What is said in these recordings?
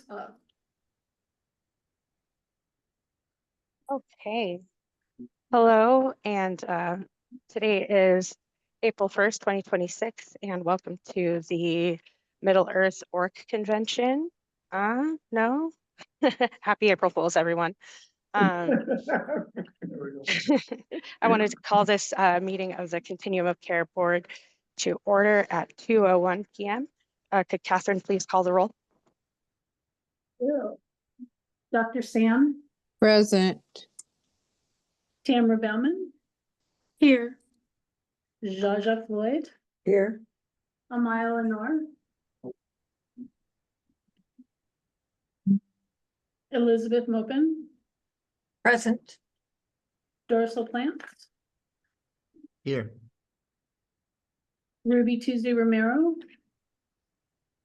up. Okay. Hello, and today is April 1st, 2026, and welcome to the Middle Earth Orc Convention. No? Happy April Fools, everyone. I wanted to call this meeting of the Continuum of Care Board to order at 2:01 p.m. Could Catherine please call the roll? Dr. Sam, Present. Tamara Bellman. Here. Zsa Zsa Floyd, Here. Amaya Lenore. Elizabeth Mopin, Present. Dorsal Plants, Here. Ruby Tuesday Romero,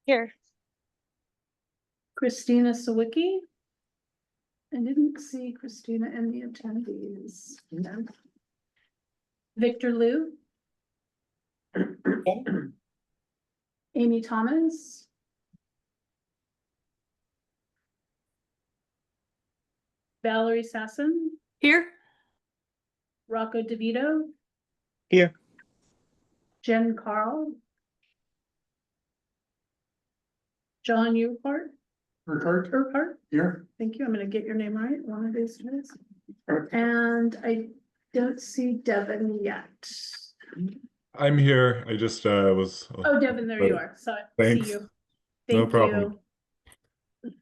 Here. Christina Sawicki. I didn't see Christina in the attendees. No. Victor Liu. Amy Thomas. Valerie Sasson. Here. Rocco DeVito. Here. Jen Carl. John Urquhart. Urquhart. Here. Thank you. I'm gonna get your name right one of these days. And I don't see Devin yet. I'm here. I just was. Oh, Devin, there you are. So Thanks. see you. No Thank problem. you.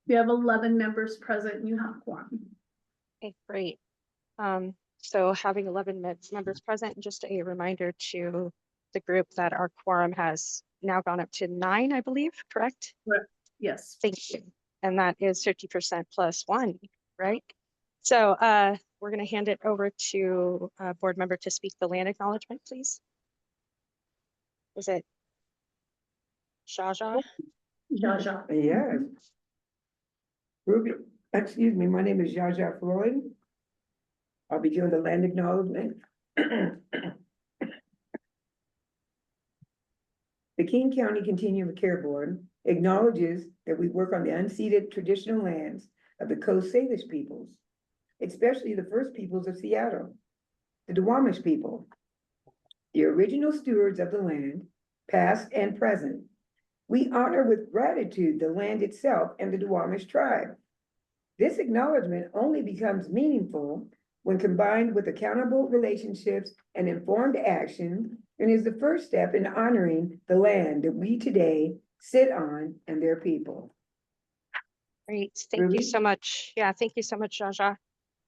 We have 11 members present. You have quorum. Okay, great. So having 11 members present, just a reminder to the group that our quorum has now gone up to 9, I believe, correct? Yes. Thank you. And that is 50% plus 1, right? So we're going to hand it over to a board member to speak the land acknowledgement, please. Is it Zsa Zsa? Zsa Zsa. Yes. Ruby, excuse me, my name is Zsa Zsa Floyd. I'll be doing the land acknowledgement. The King County Continuum of Care Board acknowledges that we work on the unceded traditional lands of the Coast Salish peoples, especially the first peoples of Seattle, the Duwamish people, the original stewards of the land, past and present. We honor with gratitude the land itself and the Duwamish tribe. This acknowledgement only becomes meaningful when combined with accountable relationships and informed action, and is the first step in honoring the land that we today sit on and their people. Great. Thank Ruby? you so much. Yeah, thank you so much, Zsa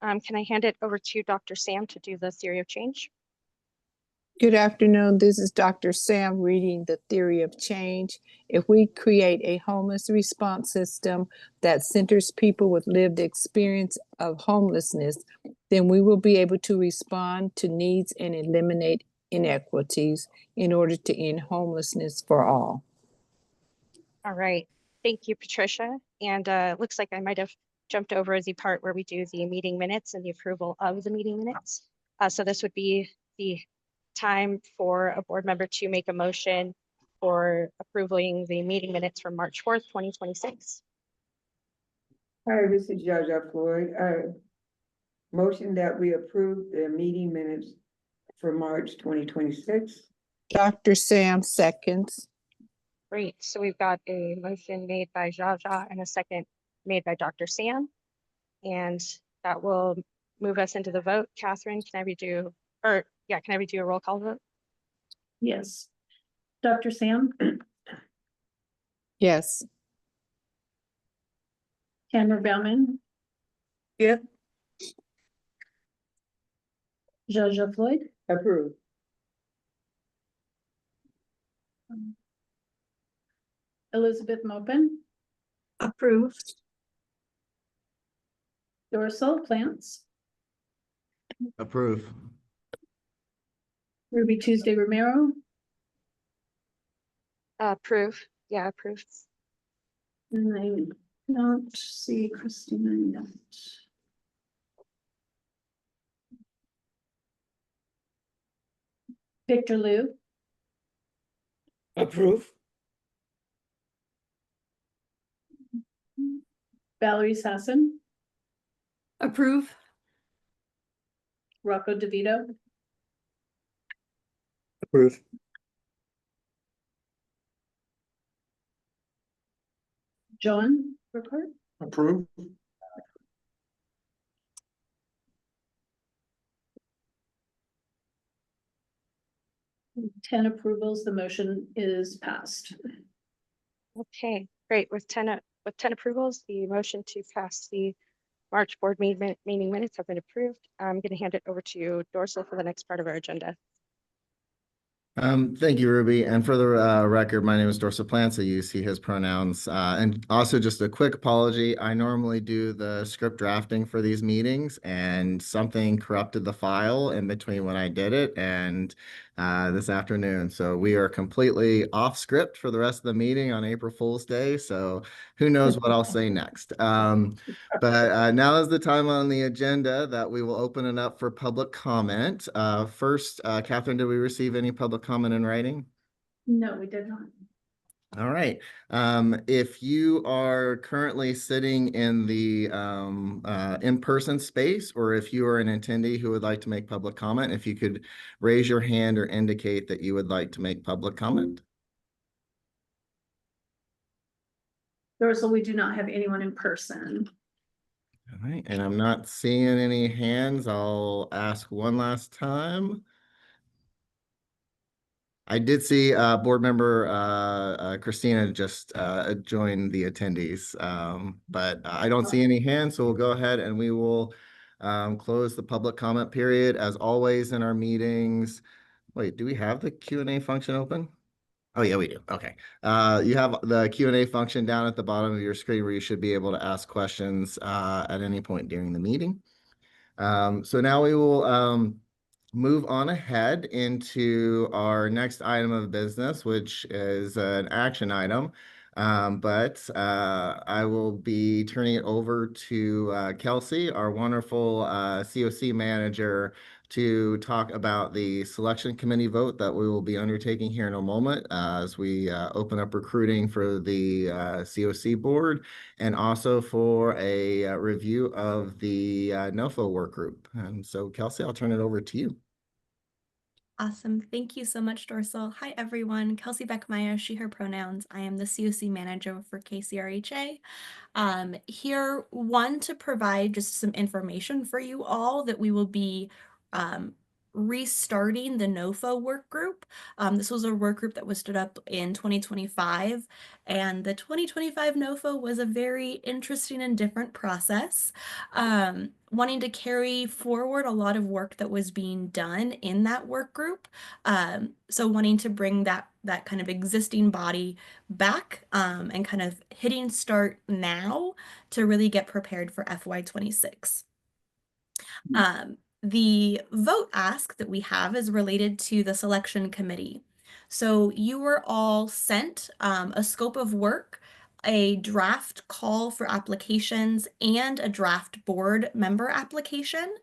Zsa. Can I hand it over to Dr. Sam to do the theory of change? Good afternoon. This is Dr. Sam reading the theory of change. If we create a homeless response system that centers people with lived experience of homelessness, then we will be able to respond to needs and eliminate inequities in order to end homelessness for all. All right. Thank you, Patricia. And looks like I might have jumped over the part where we do the meeting minutes and the approval of the meeting minutes. So this would be the time for a board member to make a motion for approving the meeting minutes from March 4th, 2026. Hi, this is Zsa Zsa Floyd. Motion that we approve the meeting minutes for March 2026. Dr. Sam seconds. Great. So we've got a motion made by Zsa Zsa and a second made by Dr. Sam. And that will move us into the vote. Catherine, can I redo, or yeah, can I redo a roll call vote? Yes. Dr. Sam, Yes. Tamara Bellman. Yep. Zsa Zsa Floyd. Approved. Elizabeth Mopin. Approved. Dorsal Plants. Approve. Ruby Tuesday Romero. Approve. Yeah, approve. And I don't see Christina yet. Victor Liu. Approve. Valerie Sasson, Approve. Rocco DeVito, Approve. John Burkhart, Approve. 10 approvals, the motion is passed. Okay, great. With 10 approvals, the motion to pass the March board meeting minutes have been approved. I'm going to hand it over to Dorsal for the next part of our agenda. Thank you, Ruby. And for the record, my name is Dorsa Plants. I use he, his pronouns. And also just a quick apology. I normally do the script drafting for these meetings, and something corrupted the file in between when I did it and this afternoon. So we are completely off script for the rest of the meeting on April Fool's Day. So who knows what I'll say next. But now is the time on the agenda that we will open it up for public comment. First, Catherine, did we receive any public comment in writing? No, we did not. All right. If you are currently sitting in the in-person space, or if you are an attendee who would like to make public comment, if you could raise your hand or indicate that you would like to make public comment. Dorsal, we do not have anyone in person. All right, and I'm not seeing any hands. I'll ask one last time. I did see board member Christina just joined the attendees, but I don't see any hands, so we'll go ahead and we will close the public comment period. As always in our meetings. Wait, do we have the Q&A function open? Oh yeah, we do. Okay. You have the Q&A function down at the bottom of your screen where you should be able to ask questions at any point during the meeting. So now we will move on ahead into our next item of business, which is an action item. But I will be turning it over to Kelsey, our wonderful CoC manager, to talk about the selection committee vote that we will be undertaking here in a moment as we open up recruiting for the CoC board, and also for a review of the NOFO work group. And so Kelsey, I'll turn it over to you. Awesome. Thank you so much, Dorsal. Hi, everyone. Kelsey Beckmeyer, she, her pronouns. I am the CoC manager for KCRHA. Here, one, to provide just some information for you all that we will be restarting the NOFO work group. This was a work group that was stood up in 2025, and the 2025 NOFO was a very interesting and different process. Wanting to carry forward a lot of work that was being done in that work group. So wanting to bring that kind of existing body back and kind of hitting start now to really get prepared for FY26. The vote ask that we have is related to the selection committee. So you were all sent a scope of work, a draft call for applications, and a draft board member application.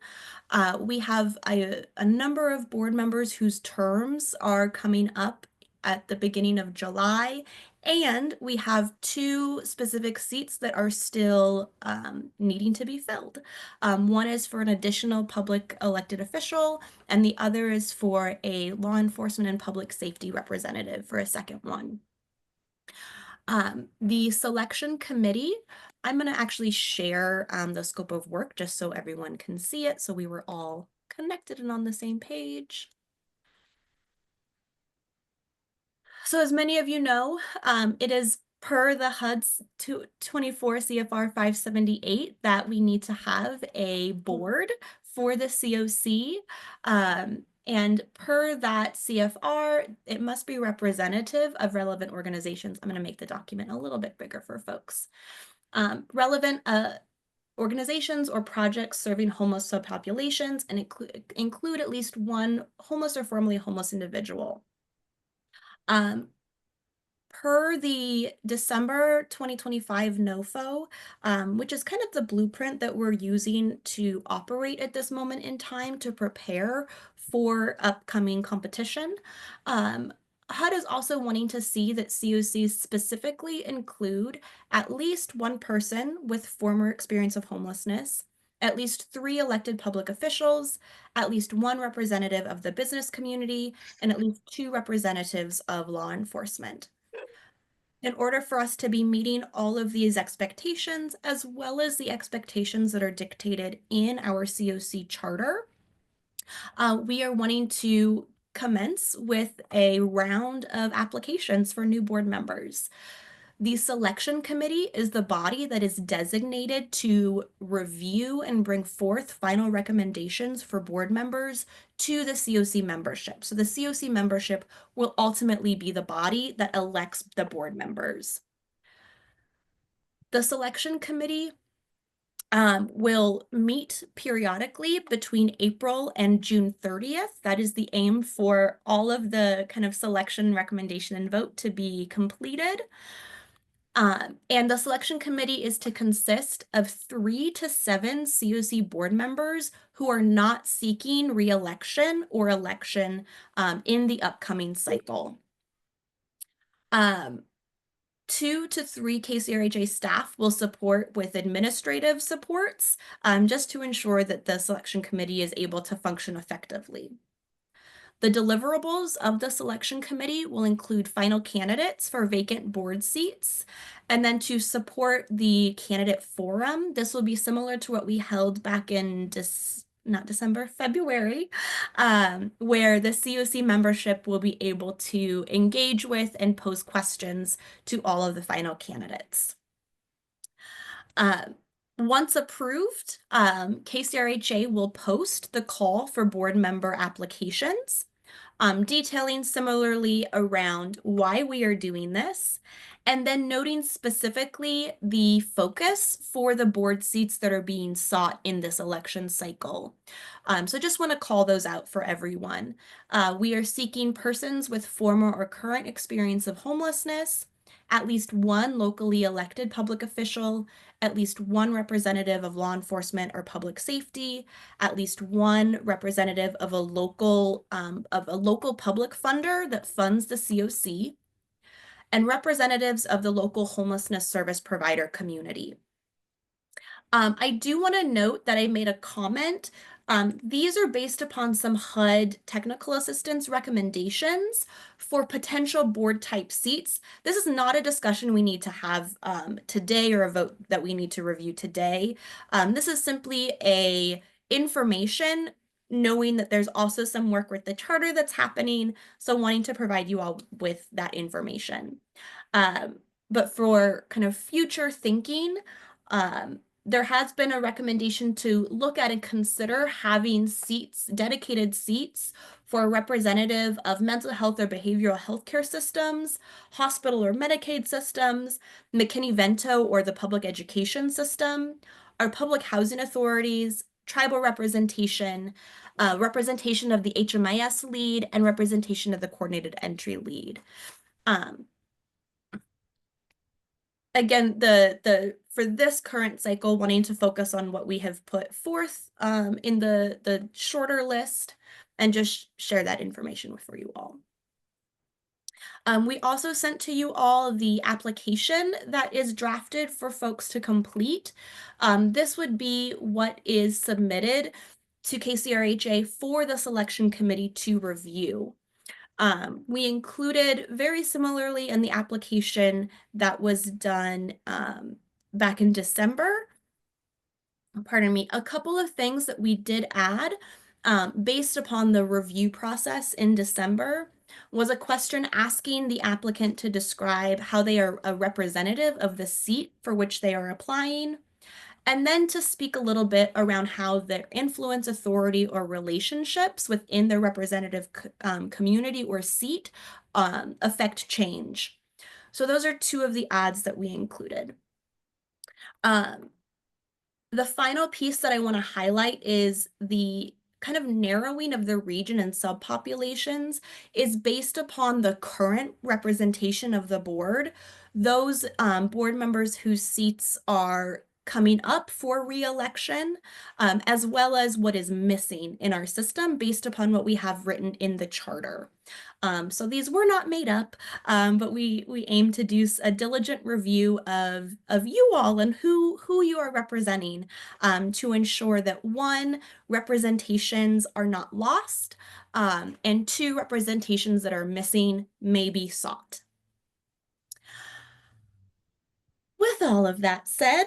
We have a number of board members whose terms are coming up at the beginning of July, and we have 2 specific seats that are still needing to be filled. One is for an additional public elected official, and the other is for a law enforcement and public safety representative for a second one. The selection committee, I'm going to actually share the scope of work just so everyone can see it, so we were all connected and on the same page. So as many of you know, it is per the HUD's 24 CFR 578 that we need to have a board for the CoC. And per that CFR, it must be representative of relevant organizations. I'm going to make the document a little bit bigger for folks. Relevant organizations or projects serving homeless subpopulations and include at least one homeless or formerly homeless individual. Per the December 2025 NOFO, which is kind of the blueprint that we're using to operate at this moment in time to prepare for upcoming competition, HUD is also wanting to see that COCs specifically include at least one person with former experience of homelessness, at least 3 elected public officials, at least 1 representative of the business community, and at least 2 representatives of law enforcement. In order for us to be meeting all of these expectations, as well as the expectations that are dictated in our COC charter, we are wanting to commence with a round of applications for new board members. The selection committee is the body that is designated to review and bring forth final recommendations for board members to the COC membership. So the COC membership will ultimately be the body that elects the board members. The selection committee will meet periodically between April and June 30th. That is the aim for all of the kind of selection, recommendation, and vote to be completed. And the selection committee is to consist of 3 to 7 COC board members who are not seeking re-election or election in the upcoming cycle. 2 to 3 KCRHA staff will support with administrative supports, just to ensure that the selection committee is able to function effectively. The deliverables of the selection committee will include final candidates for vacant board seats, and then to support the candidate forum. This will be similar to what we held back in February, where the COC membership will be able to engage with and pose questions to all of the final candidates. Once approved, KCRHA will post the call for board member applications, detailing similarly around why we are doing this, and then noting specifically the focus for the board seats that are being sought in this election cycle. So just want to call those out for everyone. We are seeking persons with former or current experience of homelessness, at least 1 locally elected public official, at least 1 representative of law enforcement or public safety, at least 1 representative of a local public funder that funds the COC, and representatives of the local homelessness service provider community. I do want to note that I made a comment. These are based upon some HUD technical assistance recommendations for potential board type seats. This is not a discussion we need to have today or a vote that we need to review today. This is simply a information, knowing that there's also some work with the charter that's happening, so wanting to provide you all with that information. But for kind of future thinking, there has been a recommendation to look at and consider having seats, dedicated seats, for a representative of mental health or behavioral health care systems, hospital or Medicaid systems, McKinney-Vento or the public education system, our public housing authorities, tribal representation, representation of the HMIS lead, and representation of the coordinated entry lead. Again, for this current cycle, wanting to focus on what we have put forth in the shorter list, and just share that information for you all. We also sent to you all the application that is drafted for folks to complete. This would be what is submitted to KCRHA for the selection committee to review. We included, very similarly in the application that was done back in December, pardon me, a couple of things that we did add based upon the review process in December was a question asking the applicant to describe how they are a representative of the seat for which they are applying, and then to speak a little bit around how their influence, authority, or relationships within their representative community or seat affect change. So those are 2 of the adds that we included. The final piece that I want to highlight is the kind of narrowing of the region and subpopulations is based upon the current representation of the board. Those board members whose seats are coming up for re-election, as well as what is missing in our system based upon what we have written in the charter. So these were not made up, but we aim to do a diligent review of you all and who you are representing, to ensure that one, representations are not lost, and two, representations that are missing may be sought. With all of that said,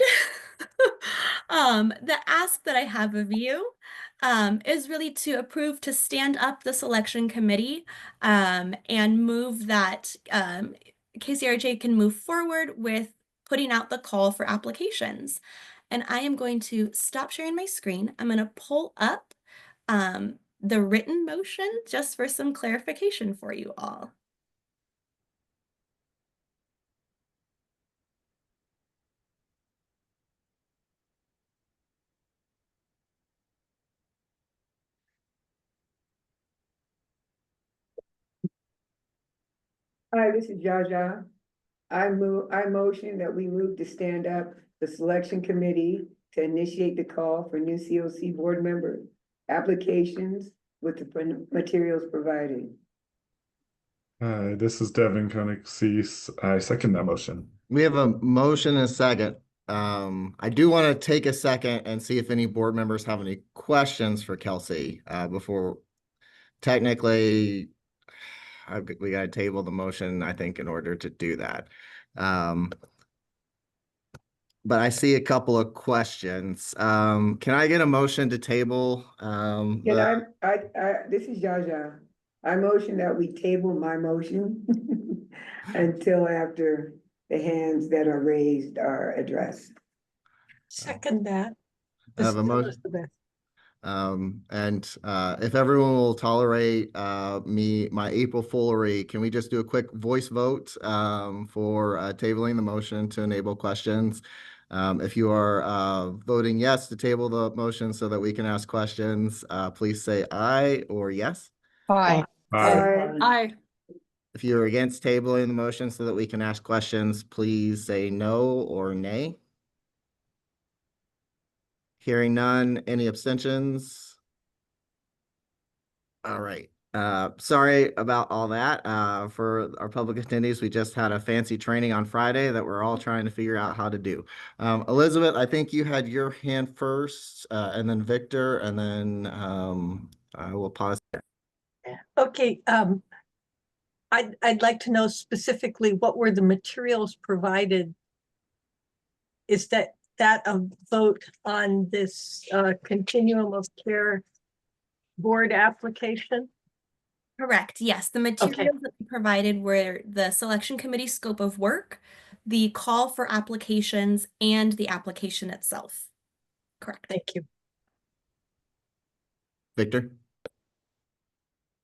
the ask that I have of you is really to approve to stand up the selection committee, and move that KCRJ can move forward with putting out the call for applications. And I am going to stop sharing my screen. I'm going to pull up the written motion just for some clarification for you all. Hi, this is Zsa Zsa. I motion that we move to stand up the selection committee to initiate the call for new CoC board member applications with the materials provided. This is Devin, Konick-Seese. I second that motion. We have a motion and a second. I do want to take a second and see if any board members have any questions for Kelsey before technically we got to table the motion, I think, in order to do that. But I see a couple of questions. Can I get a motion to table? This is Zsa Zsa. I motion that we table my motion until after the hands that are raised are addressed. Second that. I have a motion. If everyone will tolerate my April foolery, can we just do a quick voice vote for tabling the motion to enable questions? If you are voting yes to table the motion so that we can ask questions, please say aye or yes. Aye. Aye. If you're against tabling the motion so that we can ask questions, please say no or nay. Hearing none, any abstentions? All right. Sorry about all that. For our public attendees, we just had a fancy training on Friday that we're all trying to figure out how to do. Elizabeth, I think you had your hand first, and then Victor, and then I will pause. Okay, I'd like to know specifically what were the materials provided? Is that a vote on this continuum of care board application? Correct. Yes, the materials that we provided were the selection committee scope of work, the call for applications, and the application itself. Correct. Thank you. Victor?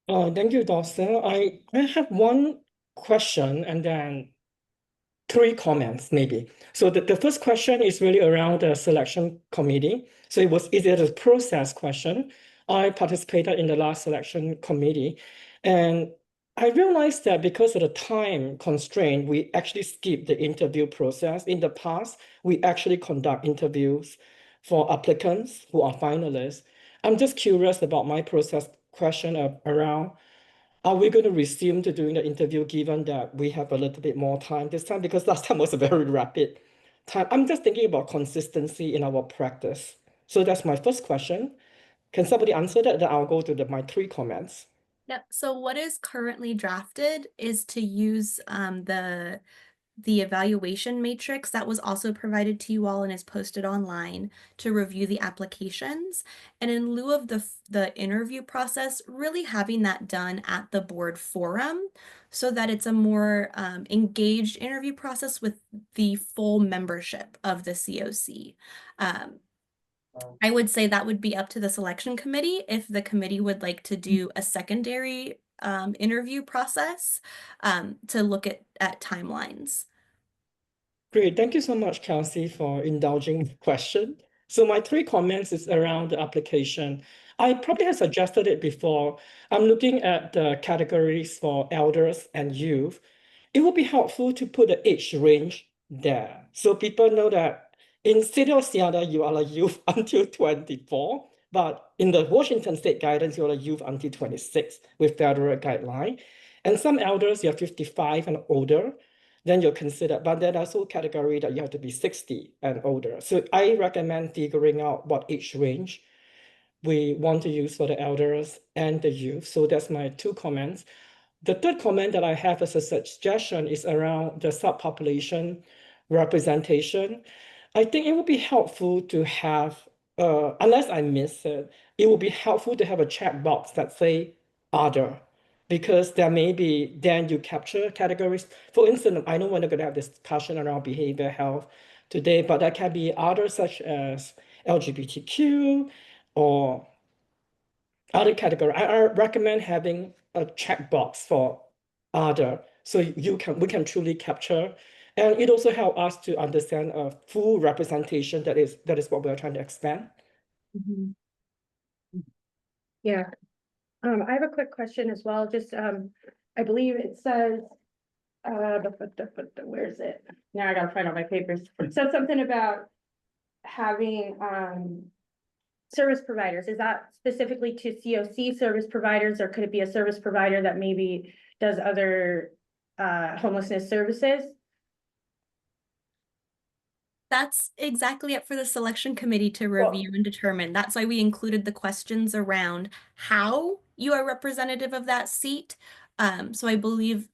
Thank you, Dawson. I have one question and then 3 comments, maybe. So the first question is really around the selection committee. So is it a process question? I participated in the last selection committee, and I realized that because of the time constraint, we actually skipped the interview process. In the past, we actually conduct interviews for applicants who are finalists. I'm just curious about my process question around, are we going to resume to doing the interview given that we have a little bit more time this time? Because last time was a very rapid time. I'm just thinking about consistency in our practice. So that's my first question. Can somebody answer that? Then I'll go to my 3 comments. Yep. So what is currently drafted is to use the evaluation matrix that was also provided to you all and is posted online to review the applications. And in lieu of the interview process, really having that done at the board forum so that it's a more engaged interview process with the full membership of the CoC. I would say that would be up to the selection committee if the committee would like to do a secondary interview process to look at timelines. Great. Thank you so much, Kelsey, for indulging the question. So my 3 comments is around the application. I probably have suggested it before. I'm looking at the categories for elders and youth. It would be helpful to put the age range there so people know that in City of Seattle, you are a youth until 24, but in the Washington State guidance, you're a youth until 26 with federal guideline. And some elders, you're 55 and older, then you're considered, but there's also category that you have to be 60 and older. So I recommend figuring out what age range we want to use for the elders and the youth. So that's my 2 comments. The third comment that I have as a suggestion is around the subpopulation representation. I think it would be helpful to have, unless I miss it, it would be helpful to have a checkbox that say other, because there may be, then you capture categories. For instance, I know we're not going to have this discussion around behavioral health today, but there can be others such as LGBTQ or other category. I recommend having a checkbox for other, so we can truly capture, and it also help us to understand a full representation. That is what we're trying to expand. Yeah. I have a quick question as well. Just, I believe it says, where is it? Now I gotta find all my papers. It says something about having, service providers. Is that specifically to CoC service providers, or could it be a service provider that maybe does other, homelessness services? That's exactly up for the selection committee to Well- review and determine. That's why we included the questions around how you are representative of that seat. So I believe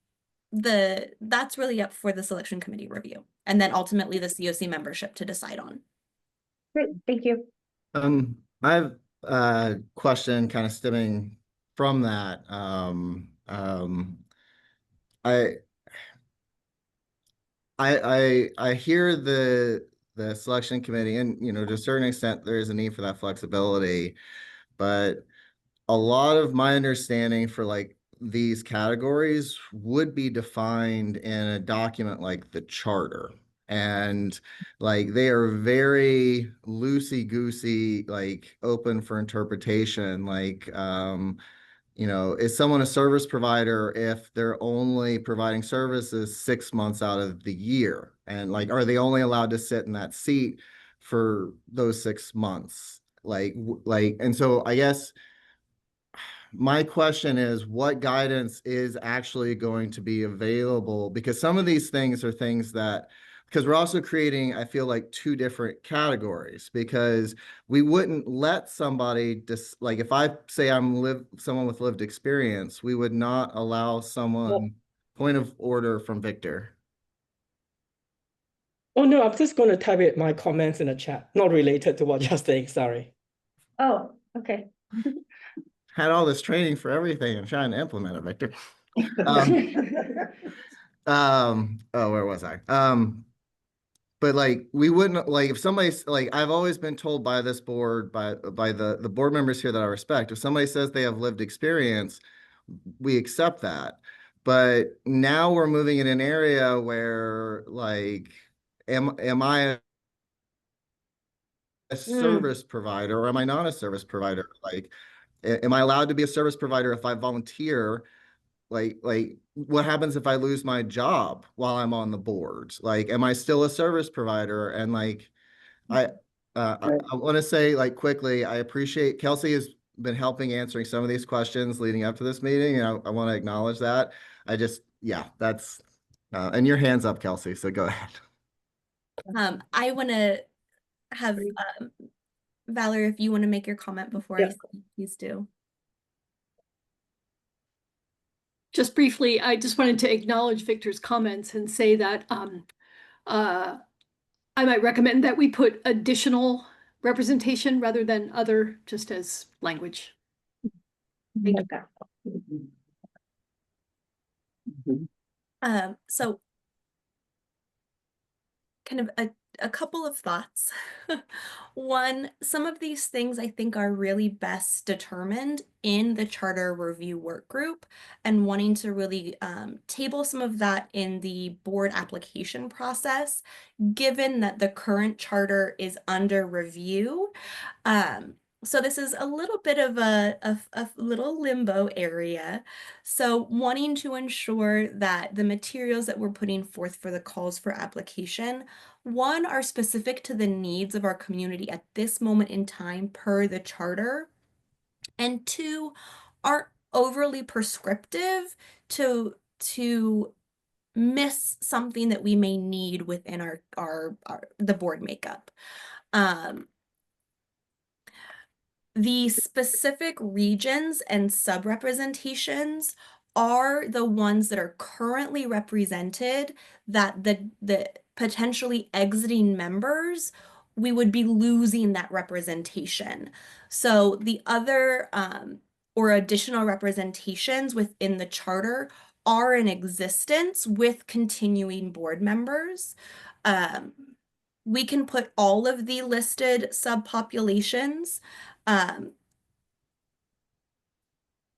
that's really up for the selection committee review, and then ultimately the CoC membership to decide on. Great, thank you. I have a question kind of stemming from that. I hear the selection committee, and to a certain extent there is a need for that flexibility, but a lot of my understanding for like these categories would be defined in a document like the charter. And like they are very loosey-goosey, like open for interpretation. Like is someone a service provider if they're only providing services 6 months out of the year? And like, are they only allowed to sit in that seat for those 6 months? And so I guess my question is, what guidance is actually going to be available? Because some of these things are things that, because we're also creating, I feel like, 2 different categories, because we wouldn't let somebody like if I say I'm someone with lived experience, we would not allow someone, point of order from Victor. Oh no, I'm just going to type it my comments in the chat, not related to what you're saying. Sorry. Oh, okay. Had all this training for everything and trying to implement it, Victor. Where was I? But like we wouldn't, like if somebody's like, I've always been told by this board, by the board members here that I respect, if somebody says they have lived experience, we accept that. But now we're moving in an area where like, am I a service provider or am I not a service provider? Like, am I allowed to be a service provider if I volunteer? Like what happens if I lose my job while I'm on the board? Like, am I still a service provider? And like, I want to say like quickly, I appreciate Kelsey has been helping answering some of these questions leading up to this meeting. And I want to acknowledge that. That's, and your hand's up, Kelsey, so go ahead. I want to have Valerie, if you want to make your comment before I speak, please do. Just briefly, I just wanted to acknowledge Victor's comments and say that I might recommend that we put additional representation rather than other, just as language. Thank you. So kind of a couple of thoughts. One, some of these things I think are really best determined in the charter review work group, and wanting to really table some of that in the board application process, given that the current charter is under review. So this is a little bit of a little limbo area. So wanting to ensure that the materials that we're putting forth for the calls for application, one, are specific to the needs of our community at this moment in time per the charter, and two, are overly prescriptive to miss something that we may need within our the board makeup. The specific regions and sub-representations are the ones that are currently represented, that the potentially exiting members, we would be losing that representation. So the other or additional representations within the charter are in existence with continuing board members. We can put all of the listed subpopulations.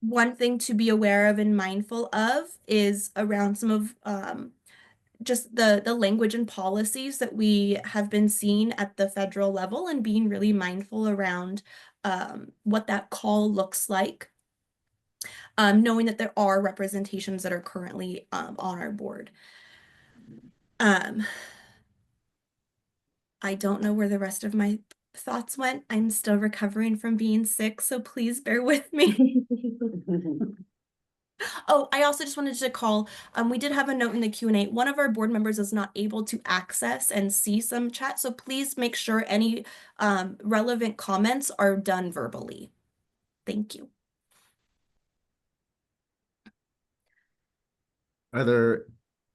One thing to be aware of and mindful of is around some of just the language and policies that we have been seeing at the federal level, and being really mindful around what that call looks like, knowing that there are representations that are currently on our board. I don't know where the rest of my thoughts went. I'm still recovering from being sick, so please bear with me. Oh, I also just wanted to call, we did have a note in the Q&A. One of our board members is not able to access and see some chat, so please make sure any relevant comments are done verbally. Thank you. Are there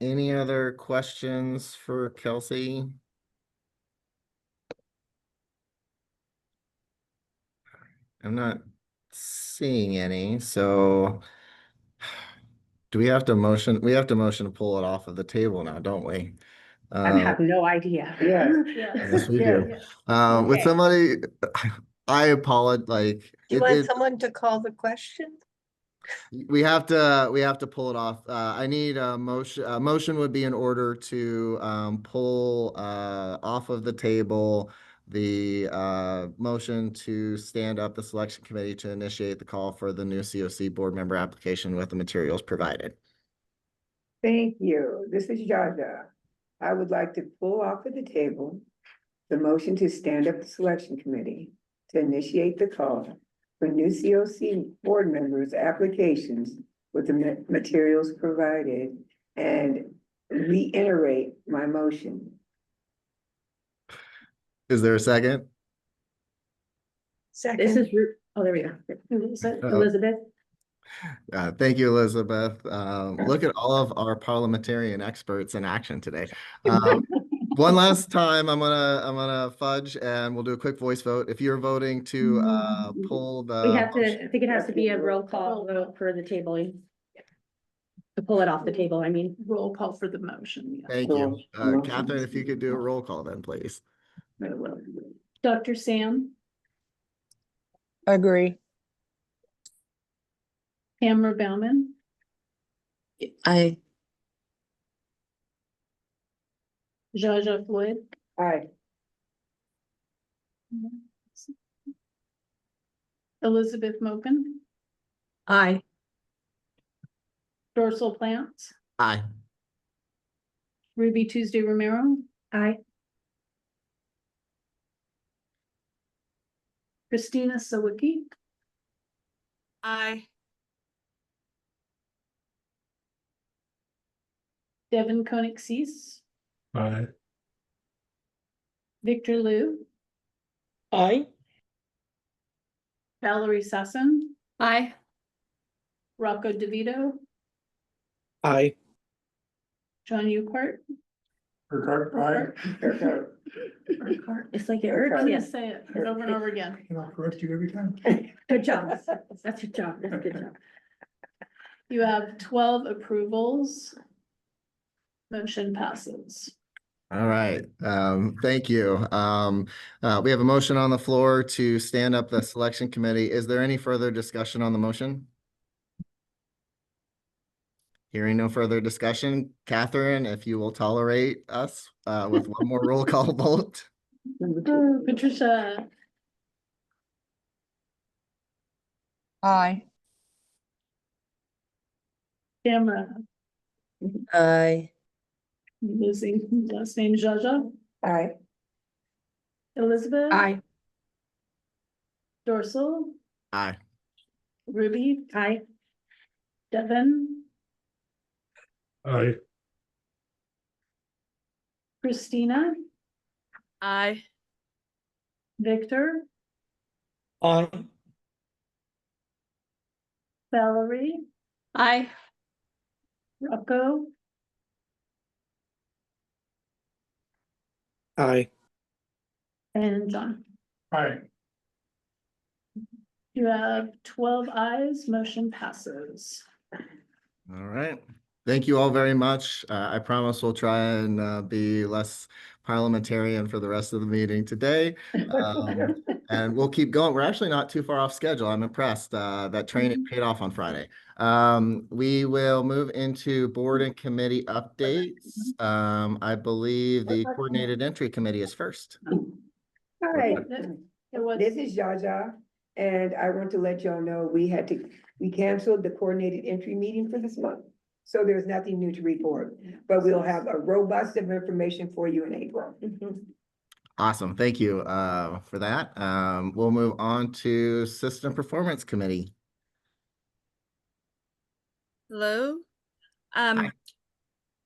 any other questions for Kelsey? I'm not seeing any, so do we have to motion? We have to motion to pull it off of the table now, don't we? I have no idea. Yes. Yes, we do. Yes. With Okay. somebody, I apologize, like, Do you want someone to call the question? we have to pull it off. I need a motion. A motion would be in order to pull off of the table the motion to stand up the selection committee to initiate the call for the new CoC board member application with the materials provided. Thank you. This is Zsa Zsa. I would like to pull off of the table the motion to stand up the selection committee to initiate the call for new CoC board members' applications with the materials provided, and reiterate my motion. Is there a second? Second. This is, oh, there we go. Elizabeth? Thank you, Elizabeth. Look at all of our parliamentarian experts in action today. One last time, I'm gonna fudge, and we'll do a quick voice vote. If you're voting to pull the We have to, I think it has to be a roll call vote for the tabling. To pull it off the table, I mean. Roll call for the motion. Yeah. Thank you. Catherine, if you could do a roll call then, please. Dr. Sam, Agree. Tamara Bauman, I Zsa Zsa Floyd, Aye. Elizabeth Moken, Aye. Dorsal Plants, Aye. Ruby Tuesday Romero, Aye. Christina Sawicki, Aye. Devin Konick-Seese, Aye. Victor Liu, Aye. Valerie Sasson, Aye. Rocco DeVito, Aye. John Uquart. It's like it How irks do you. you say it over and over again? I'll correct you every time. Good job. That's your job. That's a good job. You have 12 approvals. Motion passes. All right. Thank you. We have a motion on the floor to stand up the selection committee. Is there any further discussion on the motion? Hearing no further discussion, Catherine, if you will tolerate us with one more roll call vote. Oh, Patricia, Aye. Tamara, Aye. losing last name Zsa Zsa, Aye. Elizabeth. Aye. Dorsal, Aye. Ruby, Aye. Devin, Aye. Christina, Aye. Victor, Aye. Valerie, Aye. Rocco, Aye. and John. Aye. You have 12 ayes, motion passes. All right. Thank you all very much. I promise we'll try and be less parliamentarian for the rest of the meeting today. And we'll keep going. We're actually not too far off schedule. I'm impressed. That training paid off on Friday. We will move into board and committee updates. I believe the coordinated entry committee is first. All right, It was, this is Zsa Zsa, and I want to let y'all know we canceled the coordinated entry meeting for this month. So there's nothing new to report, but we'll have a robust of information for you in April. Awesome. Thank you for that. We'll move on to System Performance Committee. Hello. Hi.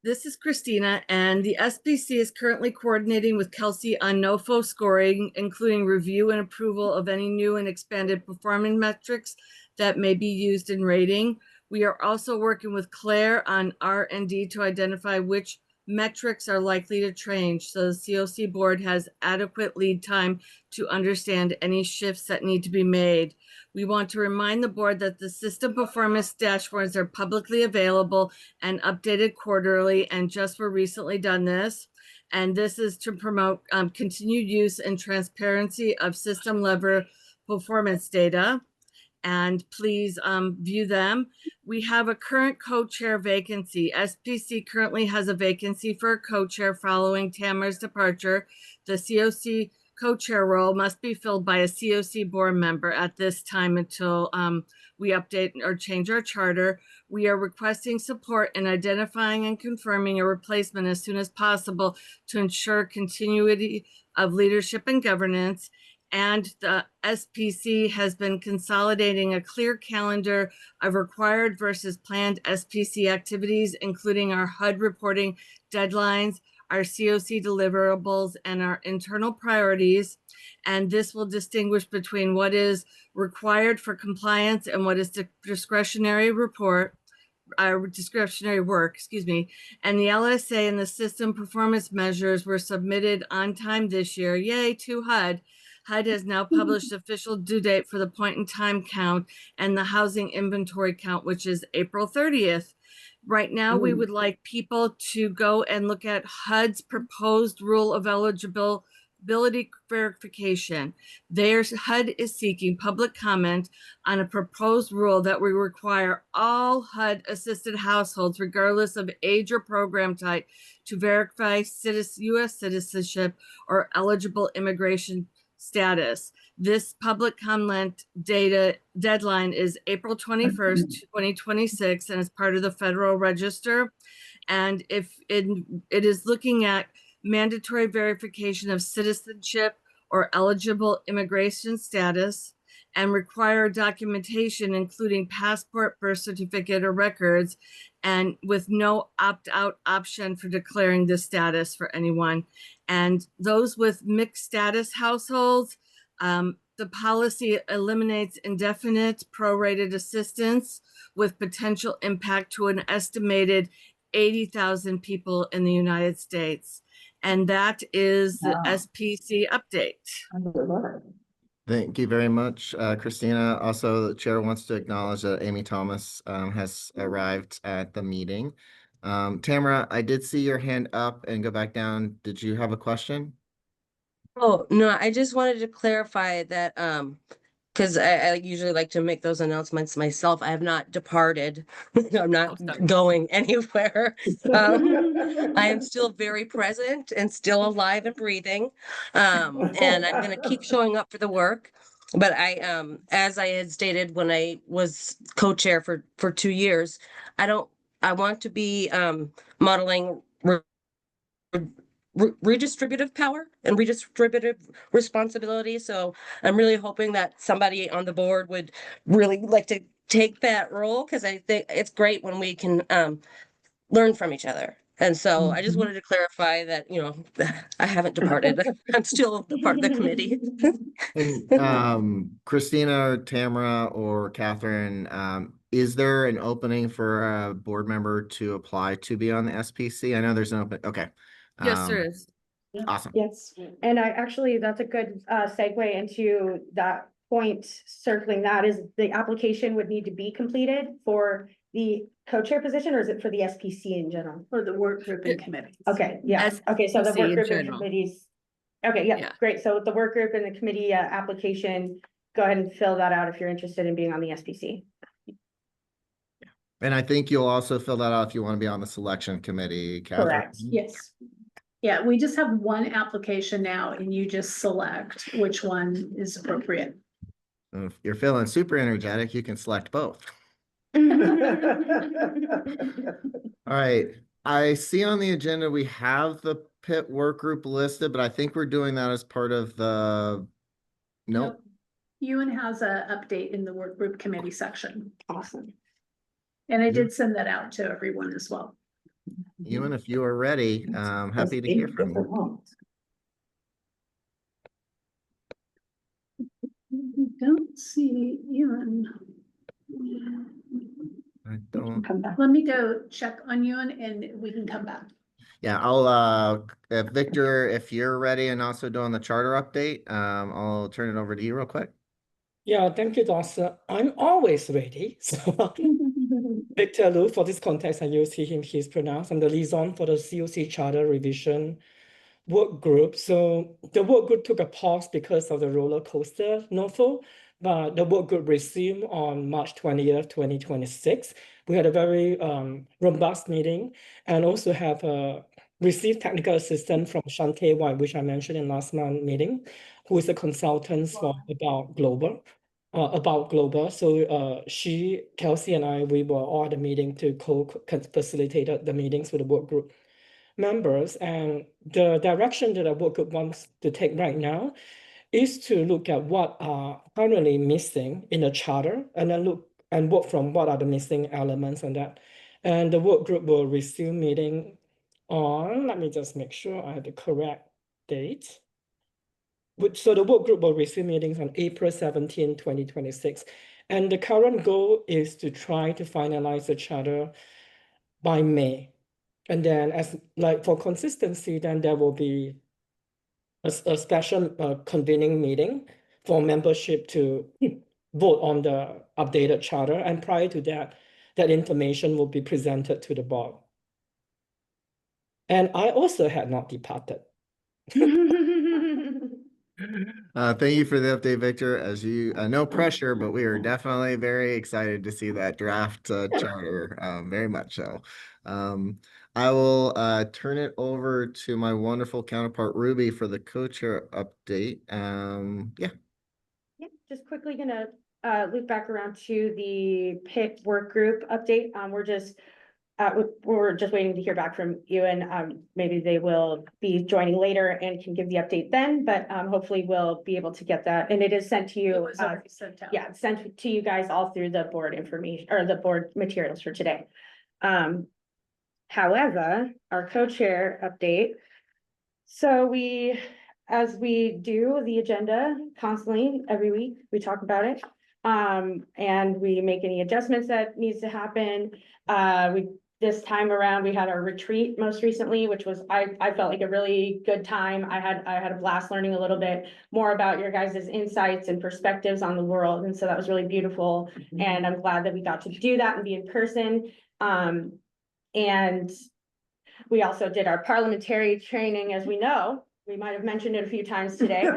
This is Christina, and the SBC is currently coordinating with Kelsey on NOFO scoring, including review and approval of any new and expanded performance metrics that may be used in rating. We are also working with Claire on R&D to identify which metrics are likely to change, so the CoC board has adequate lead time to understand any shifts that need to be made. We want to remind the board that the system performance dashboards are publicly available and updated quarterly, and just were recently done this. And this is to promote continued use and transparency of system level performance data. And please view them. We have a current co-chair vacancy. SPC currently has a vacancy for a co-chair following Tamara's departure. The CoC co-chair role must be filled by a CoC board member at this time until we update or change our charter. We are requesting support in identifying and confirming a replacement as soon as possible to ensure continuity of leadership and governance. And the SPC has been consolidating a clear calendar of required versus planned SPC activities, including our HUD reporting deadlines, our CoC deliverables, and our internal priorities. And this will distinguish between what is required for compliance and what is discretionary work, excuse me. And the LSA and the system performance measures were submitted on time this year. Yay to HUD. HUD has now published official due date for the point in time count and the housing inventory count, which is April 30th. Right now, we would like people to go and look at HUD's proposed rule of eligibility verification. HUD is seeking public comment on a proposed rule that will require all HUD assisted households, regardless of age or program type, to verify U.S. citizenship or eligible immigration status. This public comment data deadline is April 21st, 2026, and is part of the Federal Register. And if it is looking at mandatory verification of citizenship or eligible immigration status, and require documentation, including passport, birth certificate, or records, and with no opt-out option for declaring this status for anyone. And those with mixed status households, the policy eliminates indefinite prorated assistance with potential impact to an estimated 80,000 people in the United States. And that is the SPC update. Thank you very much, Christina. Also, the chair wants to acknowledge that Amy Thomas has arrived at the meeting. Tamara, I did see your hand up and go back down. Did you have a question? Oh, no, I just wanted to clarify that, because I usually like to make those announcements myself. I have not departed. I'm not going anywhere. I am still very present and still alive and breathing. And I'm gonna keep showing up for the work. But as I had stated when I was co-chair for 2 years, I want to be modeling redistributive power and redistributive responsibility. So I'm really hoping that somebody on the board would really like to take that role because I think it's great when we can learn from each other. And so I just wanted to clarify that, you know, I haven't departed. I'm still a part of the committee. And Christina or Tamara or Catherine, is there an opening for a board member to apply to be on the SPC? I know there's an open, okay. Yes, there is. Awesome. Yes, and I actually, that's a good segue into that point, circling that is the application would need to be completed for the co-chair position, or is it for the SPC in general? For the work group and committee. Okay, yeah, okay, so the SPC work in group and general. committees. Okay, yeah, Yeah. great, so the work group and the committee application, go ahead and fill that out if you're interested in being on the SPC. And I think you'll also fill that out if you want to be on the selection committee, Catherine. Correct. Yes. Yeah, we just have one application now and you just select which one is appropriate. If you're feeling super energetic, you can select both. All right. I see on the agenda, we have the PIT work group listed, but I think we're doing that as part of the, nope. Ewan has a update in the work group committee section. Awesome. And I did send that out to everyone as well. Ewan, if you are ready, happy to hear from you. Don't see Ewan. I don't. Come back. Let me go check on Ewan and we can come back. Yeah, I'll Victor, if you're ready and also doing the charter update, I'll turn it over to you real quick. Yeah, thank you, Doctor. I'm always ready. So Victor Lu, for this context, I use he, him, his pronouns. I'm the liaison for the CoC Charter Revision work group. So the work group took a pause because of the roller coaster NOFO, but the work group resumed on March 20th, 2026. We had a very robust meeting and also have received technical assistance from Shantae White, which I mentioned in last month's meeting, who is a consultant for About Global. So she, Kelsey, and I, we were all at the meeting to co-facilitate the meetings with the work group members. And the direction that the work group wants to take right now is to look at what are currently missing in the charter and then look and work from what are the missing elements on that. And the work group will resume meeting on, let me just make sure I have the correct date. So the work group will resume meetings on April 17, 2026. And the current goal is to try to finalize the charter by May. And then as like for consistency, then there will be a special convening meeting for membership to vote on the updated charter. And prior to that, that information will be presented to the board. And I also had not departed. Thank you for the update, Victor. As you, no pressure, but we are definitely very excited to see that draft charter, very much so. I will turn it over to my wonderful counterpart, Ruby, for the co-chair update. Yeah. Yeah, just quickly gonna loop back around to the PIT work group update. We're just waiting to hear back from you, and maybe they will be joining later and can give the update then, but hopefully we'll be able to get that, and it is sent to It you. was already sent out. Yeah, sent to you guys all through the board information or the board materials for today. However, our co-chair update. So as we do the agenda constantly every week, we talk about it. And we make any adjustments that needs to happen. This time around, we had our retreat most recently, which was, I felt like a really good time. I had a blast learning a little bit more about your guys' insights and perspectives on the world. And so that was really beautiful. And I'm glad that we got to do that and be in person. And we also did our parliamentary training, as we know. We might have mentioned it a few times today.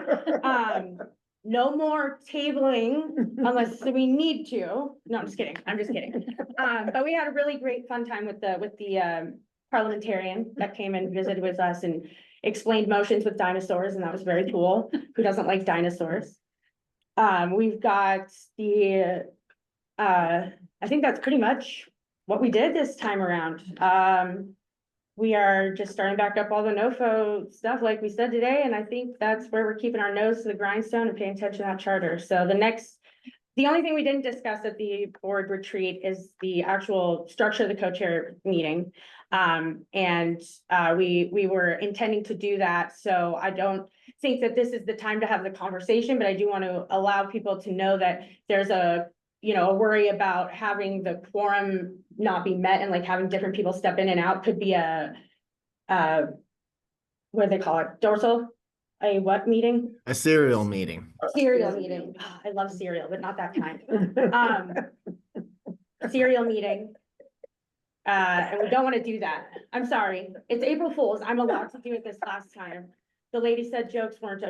No more tabling unless we need to. No, I'm just kidding. I'm just kidding. But we had a really great fun time with the parliamentarian that came and visited with us and explained motions with dinosaurs, and that was very cool. Who doesn't like dinosaurs? We've got I think that's pretty much what we did this time around. We are just starting back up all the NOFO stuff like we said today, and I think that's where we're keeping our nose to the grindstone and paying attention to that charter. So the next The only thing we didn't discuss at the board retreat is the actual structure of the co-chair meeting. We were intending to do that, so I don't think that this is the time to have the conversation, but I do want to allow people to know that there's a worry about having the quorum not be met and like having different people step in and out could be a what do they call it? Dorsal? A what meeting? A serial meeting. Serial meeting. Oh, I love cereal, but not that kind. Serial meeting. And we don't want to do that. I'm sorry. It's April Fool's. I'm allowed to do it this last time. The lady said jokes weren't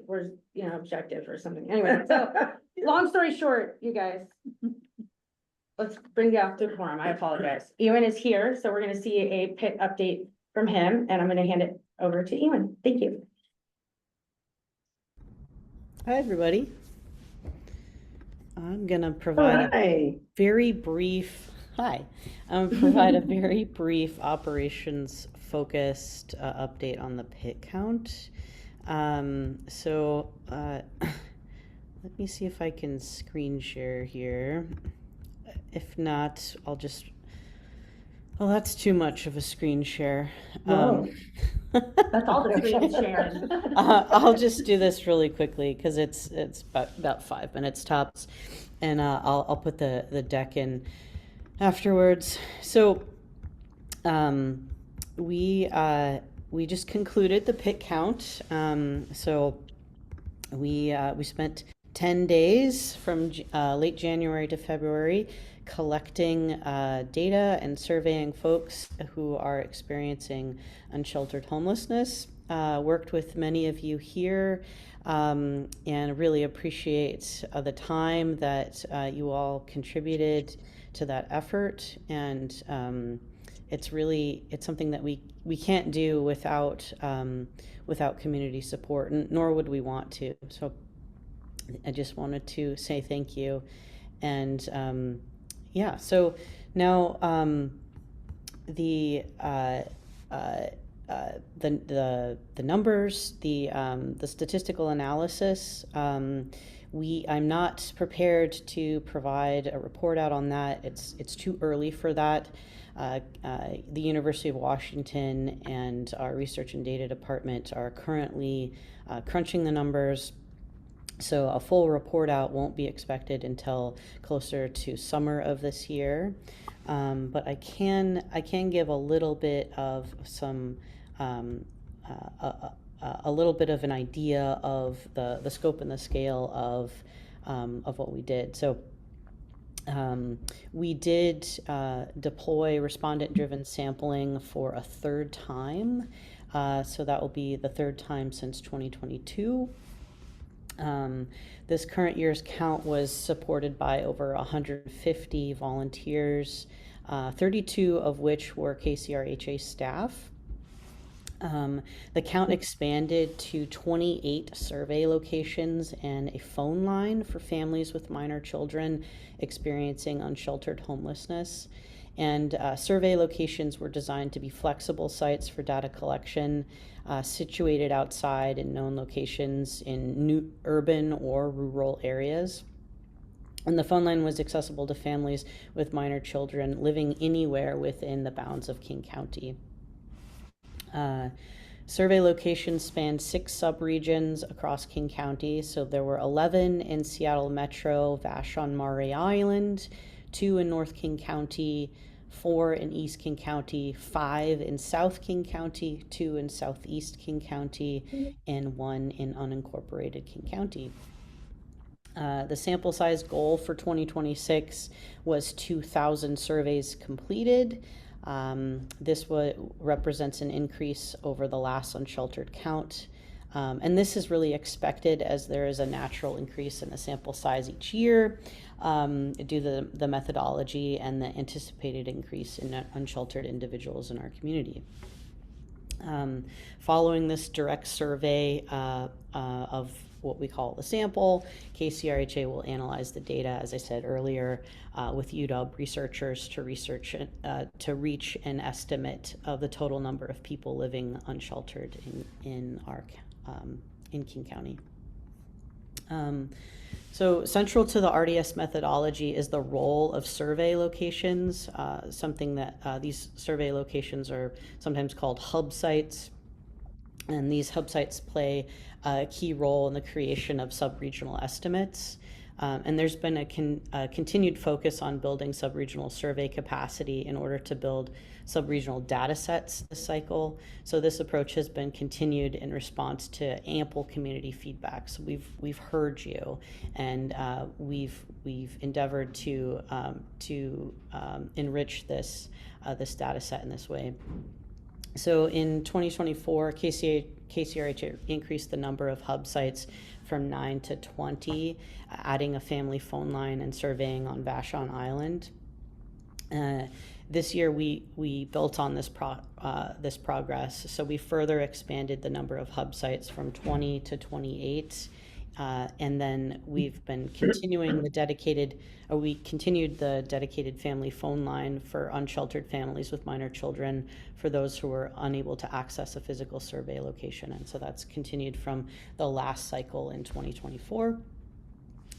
were objective or something. Anyway, so long story short, you guys. Let's bring you up to quorum. I apologize. Ewan is here, so we're gonna see a pit update from him, and I'm gonna hand it over to Ewan. Thank you. Hi, everybody. I'm gonna provide a very brief, I'm gonna provide a very brief operations focused update on the pit count. Let me see if I can screen share here. If not, I'll just, well, that's too much of a screen share. That's all the screen sharing. I'll just do this really quickly because it's about 5 minutes tops, and I'll put the deck in afterwards. So we just concluded the pit count. So we spent 10 days from late January to February collecting data and surveying folks who are experiencing unsheltered homelessness. Worked with many of you here and really appreciate the time that you all contributed to that effort. And it's something that we can't do without community support, nor would we want to. So I just wanted to say thank you. And yeah, so now the numbers, the statistical analysis, I'm not prepared to provide a report out on that. It's too early for that. The University of Washington and our research and data department are currently crunching the numbers. So a full report out won't be expected until closer to summer of this year. But I can give a little bit of some a little bit of an idea of the scope and the scale of what we did. So we did deploy respondent-driven sampling for a third time. So that will be the third time since 2022. This current year's count was supported by over 150 volunteers, 32 of which were KCRHA staff. The count expanded to 28 survey locations and a phone line for families with minor children experiencing unsheltered homelessness. And survey locations were designed to be flexible sites for data collection, situated outside in known locations in new urban or rural areas. And the phone line was accessible to families with minor children living anywhere within the bounds of King County. Survey locations spanned 6 subregions across King County. So there were 11 in Seattle Metro, Vashon-Maury Island, 2 in North King County, 4 in East King County, 5 in South King County, 2 in Southeast King County, and 1 in unincorporated King County. The sample size goal for 2026 was 2,000 surveys completed. This represents an increase over the last unsheltered count. And this is really expected as there is a natural increase in the sample size each year due to the methodology and the anticipated increase in unsheltered individuals in our community. Following this direct survey of what we call the sample, KCRHA will analyze the data, as I said earlier, with UW researchers to reach an estimate of the total number of people living unsheltered in King County. So central to the RDS methodology is the role of survey locations, something that these survey locations are sometimes called hub sites. And these hub sites play a key role in the creation of sub-regional estimates. And there's been a continued focus on building sub-regional survey capacity in order to build sub-regional data sets this cycle. So this approach has been continued in response to ample community feedback. So we've heard you, and we've endeavored to enrich this data set in this way. So in 2024, KCRH increased the number of hub sites from 9 to 20, adding a family phone line and surveying on Vashon Island. This year, we built on this progress, so we further expanded the number of hub sites from 20 to 28. And then we've been continuing we continued the dedicated family phone line for unsheltered families with minor children for those who were unable to access a physical survey location. And so that's continued from the last cycle in 2024.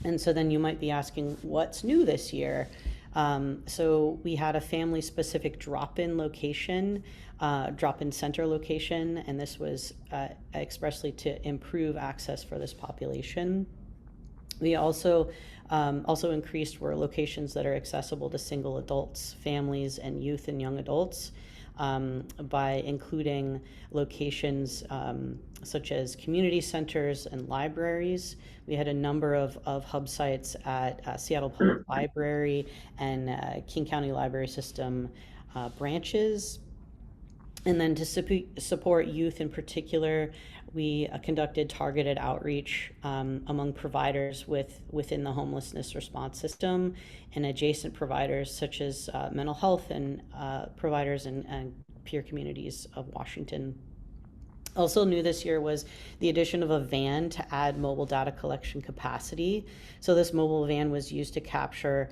And so then you might be asking, what's new this year? So we had a family-specific drop-in location, drop-in center location, and this was expressly to improve access for this population. We also increased were locations that are accessible to single adults, families, and youth and young adults by including locations such as community centers and libraries. We had a number of hub sites at Seattle Public Library and King County Library System branches. And then to support youth in particular, we conducted targeted outreach among providers within the homelessness response system and adjacent providers such as mental health and providers and peer communities of Washington. Also new this year was the addition of a van to add mobile data collection capacity. So this mobile van was used to capture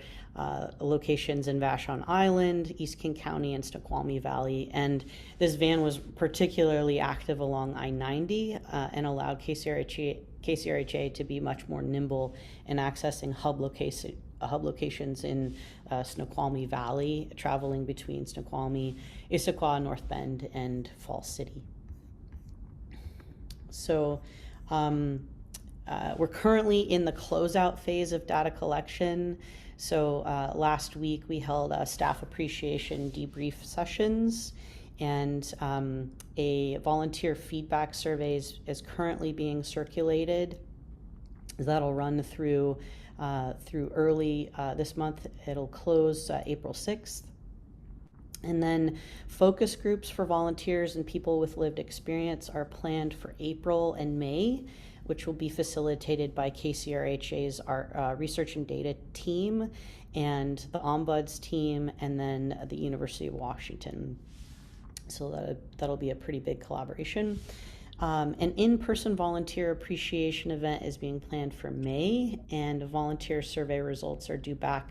locations in Vashon Island, East King County, and Snoqualmie Valley. And this van was particularly active along I-90 and allowed KCRHA to be much more nimble in accessing hub locations in Snoqualmie Valley, traveling between Snoqualmie, Issaquah, North Bend, and Falls City. So we're currently in the closeout phase of data collection. So last week we held staff appreciation debrief sessions, and a volunteer feedback survey is currently being circulated. That'll run through early this month. It'll close April 6th. And then focus groups for volunteers and people with lived experience are planned for April and May, which will be facilitated by KCRHA's research and data team and the Ombuds team, and then the University of Washington. So that'll be a pretty big collaboration. An in-person volunteer appreciation event is being planned for May, and volunteer survey results are due back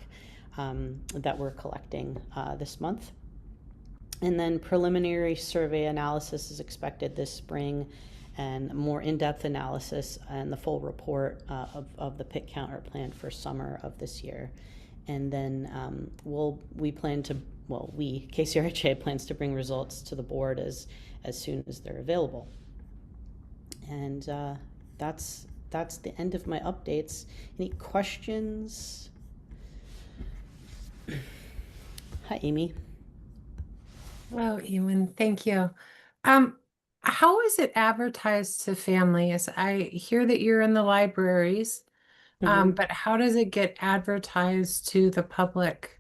that we're collecting this month. And then preliminary survey analysis is expected this spring, and more in-depth analysis and the full report of the PIC count are planned for summer of this year. And then KCRHA plans to bring results to the board as soon as they're available. And that's the end of my updates. Any questions? Hi, Amy. Hello, Ewan. Thank you. How is it advertised to families? I hear that you're in the libraries, but how does it get advertised to the public?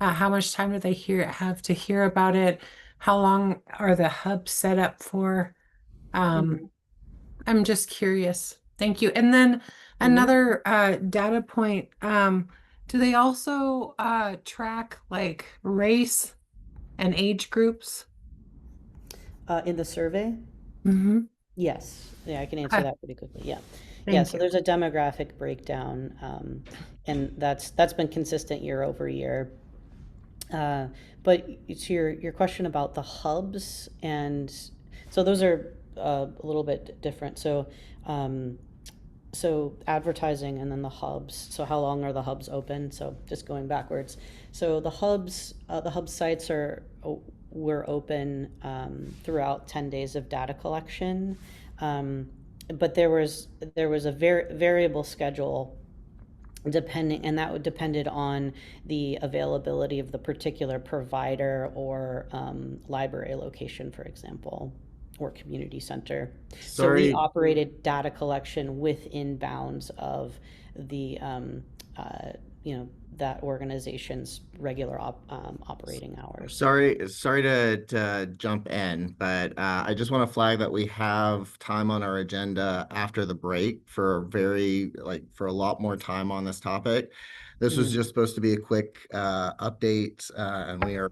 How much time do they have to hear about it? How long are the hubs set up for? I'm just curious. Thank you. And then another data point, do they also track like race and age groups? In the survey? Yes. Yeah, I can answer that pretty quickly. Yeah. So there's a demographic breakdown, and that's been consistent year over year. But to your question about the hubs, and so those are a little bit different. So so advertising and then the hubs. So how long are the hubs open? So just going backwards. So the hub sites were open throughout 10 days of data collection, but there was a variable schedule depending, and that depended on the availability of the particular provider or library location, for example, or community center. So we operated data collection within bounds of the that organization's regular operating hours. Sorry to jump in, but I just want to flag that we have time on our agenda after the break for for a lot more time on this topic. This was just supposed to be a quick update, and we are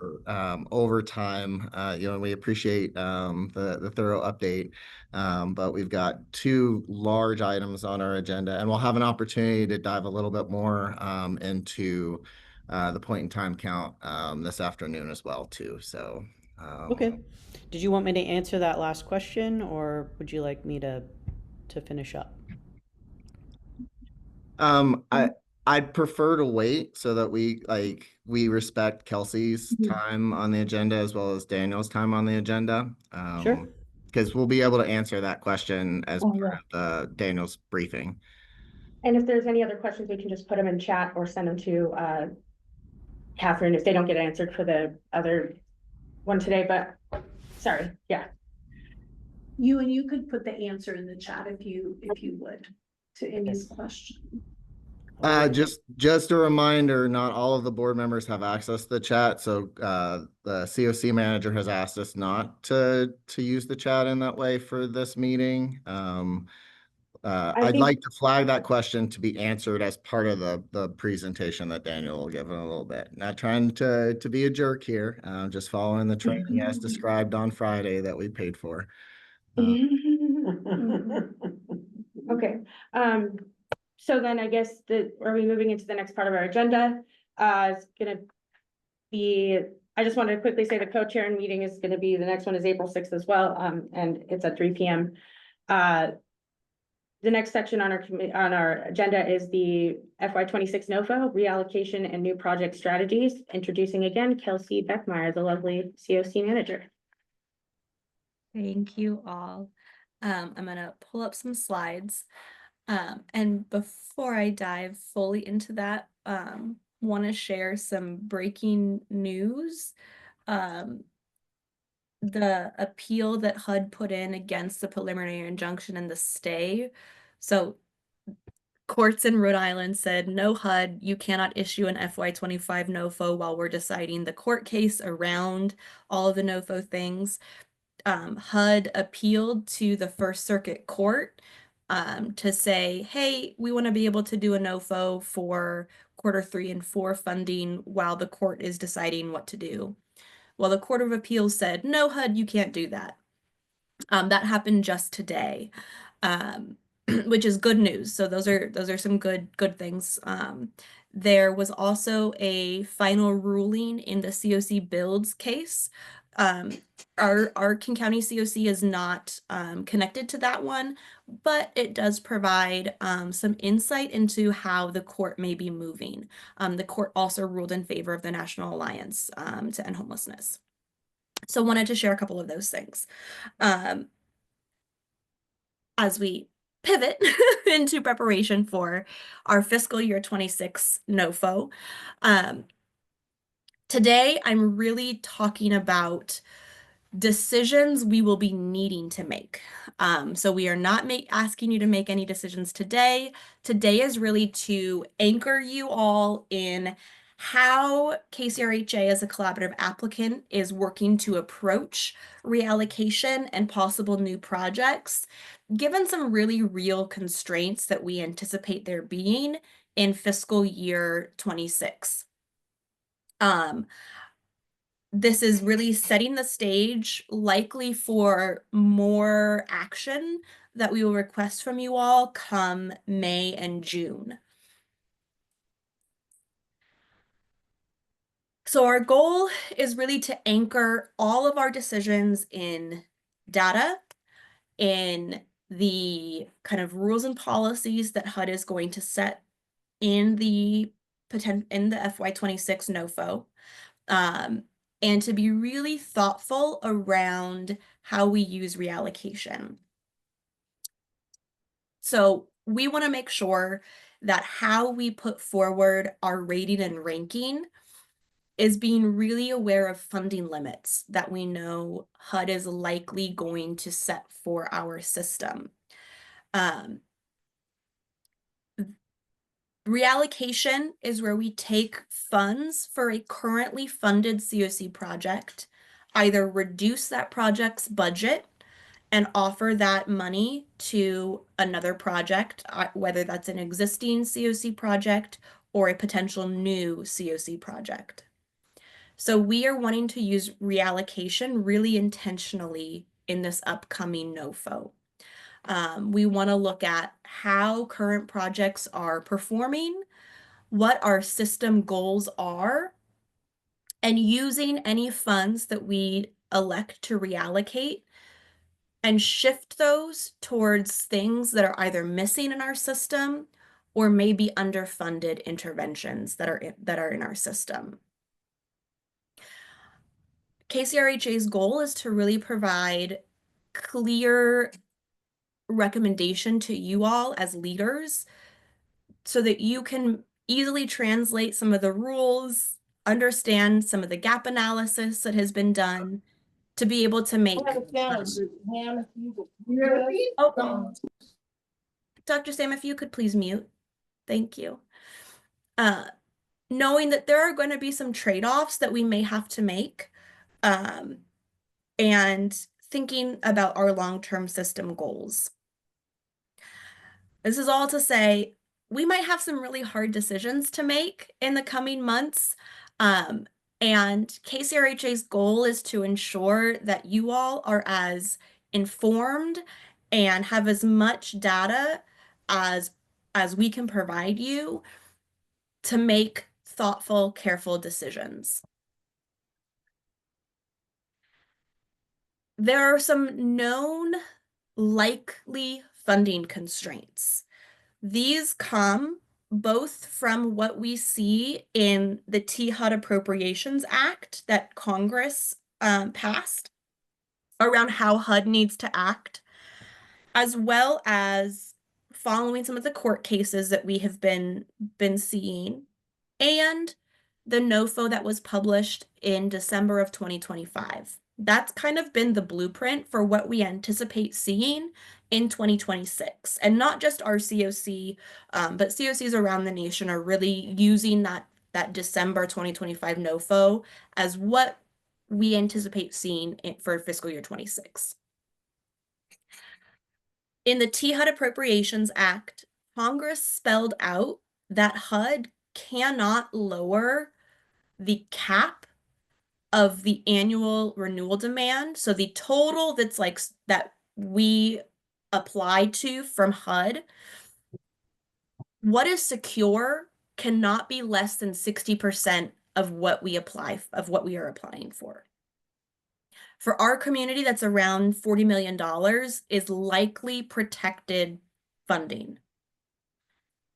over time. We appreciate the thorough update, but we've got 2 large items on our agenda, and we'll have an opportunity to dive a little bit more into the point in time count this afternoon as well too. So okay, did you want me to answer that last question, or would you like me to finish up? I'd prefer to wait so that we respect Kelsey's time on the agenda as well as Daniel's time on the agenda. Sure. Because we'll be able to answer that question as part of Daniel's briefing. And if there's any other questions, we can just put them in chat or send them to Catherine if they don't get answered for the other one today, but sorry, yeah. You could put the answer in the chat if you would to Amy's question. Just a reminder, not all of the board members have access to the chat. So the CoC manager has asked us not to use the chat in that way for this meeting. I'd like to flag that question to be answered as part of the presentation that Daniel will give in a little bit. Not trying to be a jerk here, just following the training as described on Friday that we paid for. Okay. So then I guess are we moving into the next part of our agenda? It's gonna be, I just wanted to quickly say the co-chair meeting is gonna be, the next one is April 6th as well, and it's at 3 p.m. The next section on our agenda is the FY26 NOFO, reallocation and new project strategies. Introducing again, Kelsey Beckmeyer, the lovely CoC manager. Thank you all. I'm gonna pull up some slides. And before I dive fully into that, want to share some breaking news. The appeal that HUD put in against the preliminary injunction and the stay. So courts in Rhode Island said, no HUD, you cannot issue an FY25 NOFO while we're deciding the court case around all of the NOFO things. HUD appealed to the First Circuit Court to say, hey, we want to be able to do a NOFO for Q3 and 4 funding while the court is deciding what to do. Well, the Court of Appeals said, no, HUD, you can't do that. That happened just today, which is good news. So those are some good things. There was also a final ruling in the CoC Builds case. Our King County CoC is not connected to that one, but it does provide some insight into how the court may be moving. The court also ruled in favor of the National Alliance to End Homelessness. So wanted to share a couple of those things. As we pivot into preparation for our fiscal year 26 NOFO, today I'm really talking about decisions we will be needing to make. So we are not asking you to make any decisions today. Today is really to anchor you all in how KCRHA as a collaborative applicant is working to approach reallocation and possible new projects, given some really real constraints that we anticipate there being in fiscal year 26. This is really setting the stage likely for more action that we will request from you all come May and June. So our goal is really to anchor all of our decisions in data, in the kind of rules and policies that HUD is going to set in the FY26 NOFO, and to be really thoughtful around how we use reallocation. So we want to make sure that how we put forward our rating and ranking is being really aware of funding limits that we know HUD is likely going to set for our system. Reallocation is where we take funds for a currently funded CoC project, either reduce that project's budget and offer that money to another project, whether that's an existing CoC project or a potential new CoC project. So we are wanting to use reallocation really intentionally in this upcoming NOFO. We want to look at how current projects are performing, what our system goals are, and using any funds that we elect to reallocate and shift those towards things that are either missing in our system or maybe underfunded interventions that are in our system. KCRHA's goal is to really provide clear recommendation to you all as leaders so that you can easily translate some of the rules, understand some of the gap analysis that has been done to be able to make. Dr. Sam, if you could please mute. Thank you. Knowing that there are going to be some trade-offs that we may have to make, and thinking about our long-term system goals. This is all to say, we might have some really hard decisions to make in the coming months. And KCRHA's goal is to ensure that you all are as informed and have as much data as we can provide you to make thoughtful, careful decisions. There are some known likely funding constraints. These come both from what we see in the THUD Appropriations Act that Congress passed around how HUD needs to act, as well as following some of the court cases that we have been seeing, and the NOFO that was published in December of 2025. That's kind of been the blueprint for what we anticipate seeing in 2026. And not just our CoC, but CoCs around the nation are really using that December 2025 NOFO as what we anticipate seeing for fiscal year 26. In the THUD Appropriations Act, Congress spelled out that HUD cannot lower the cap of the annual renewal demand. So the total that's like that we apply to from HUD, what is secure cannot be less than 60% of what we are applying for. For our community, that's around $40 million is likely protected funding.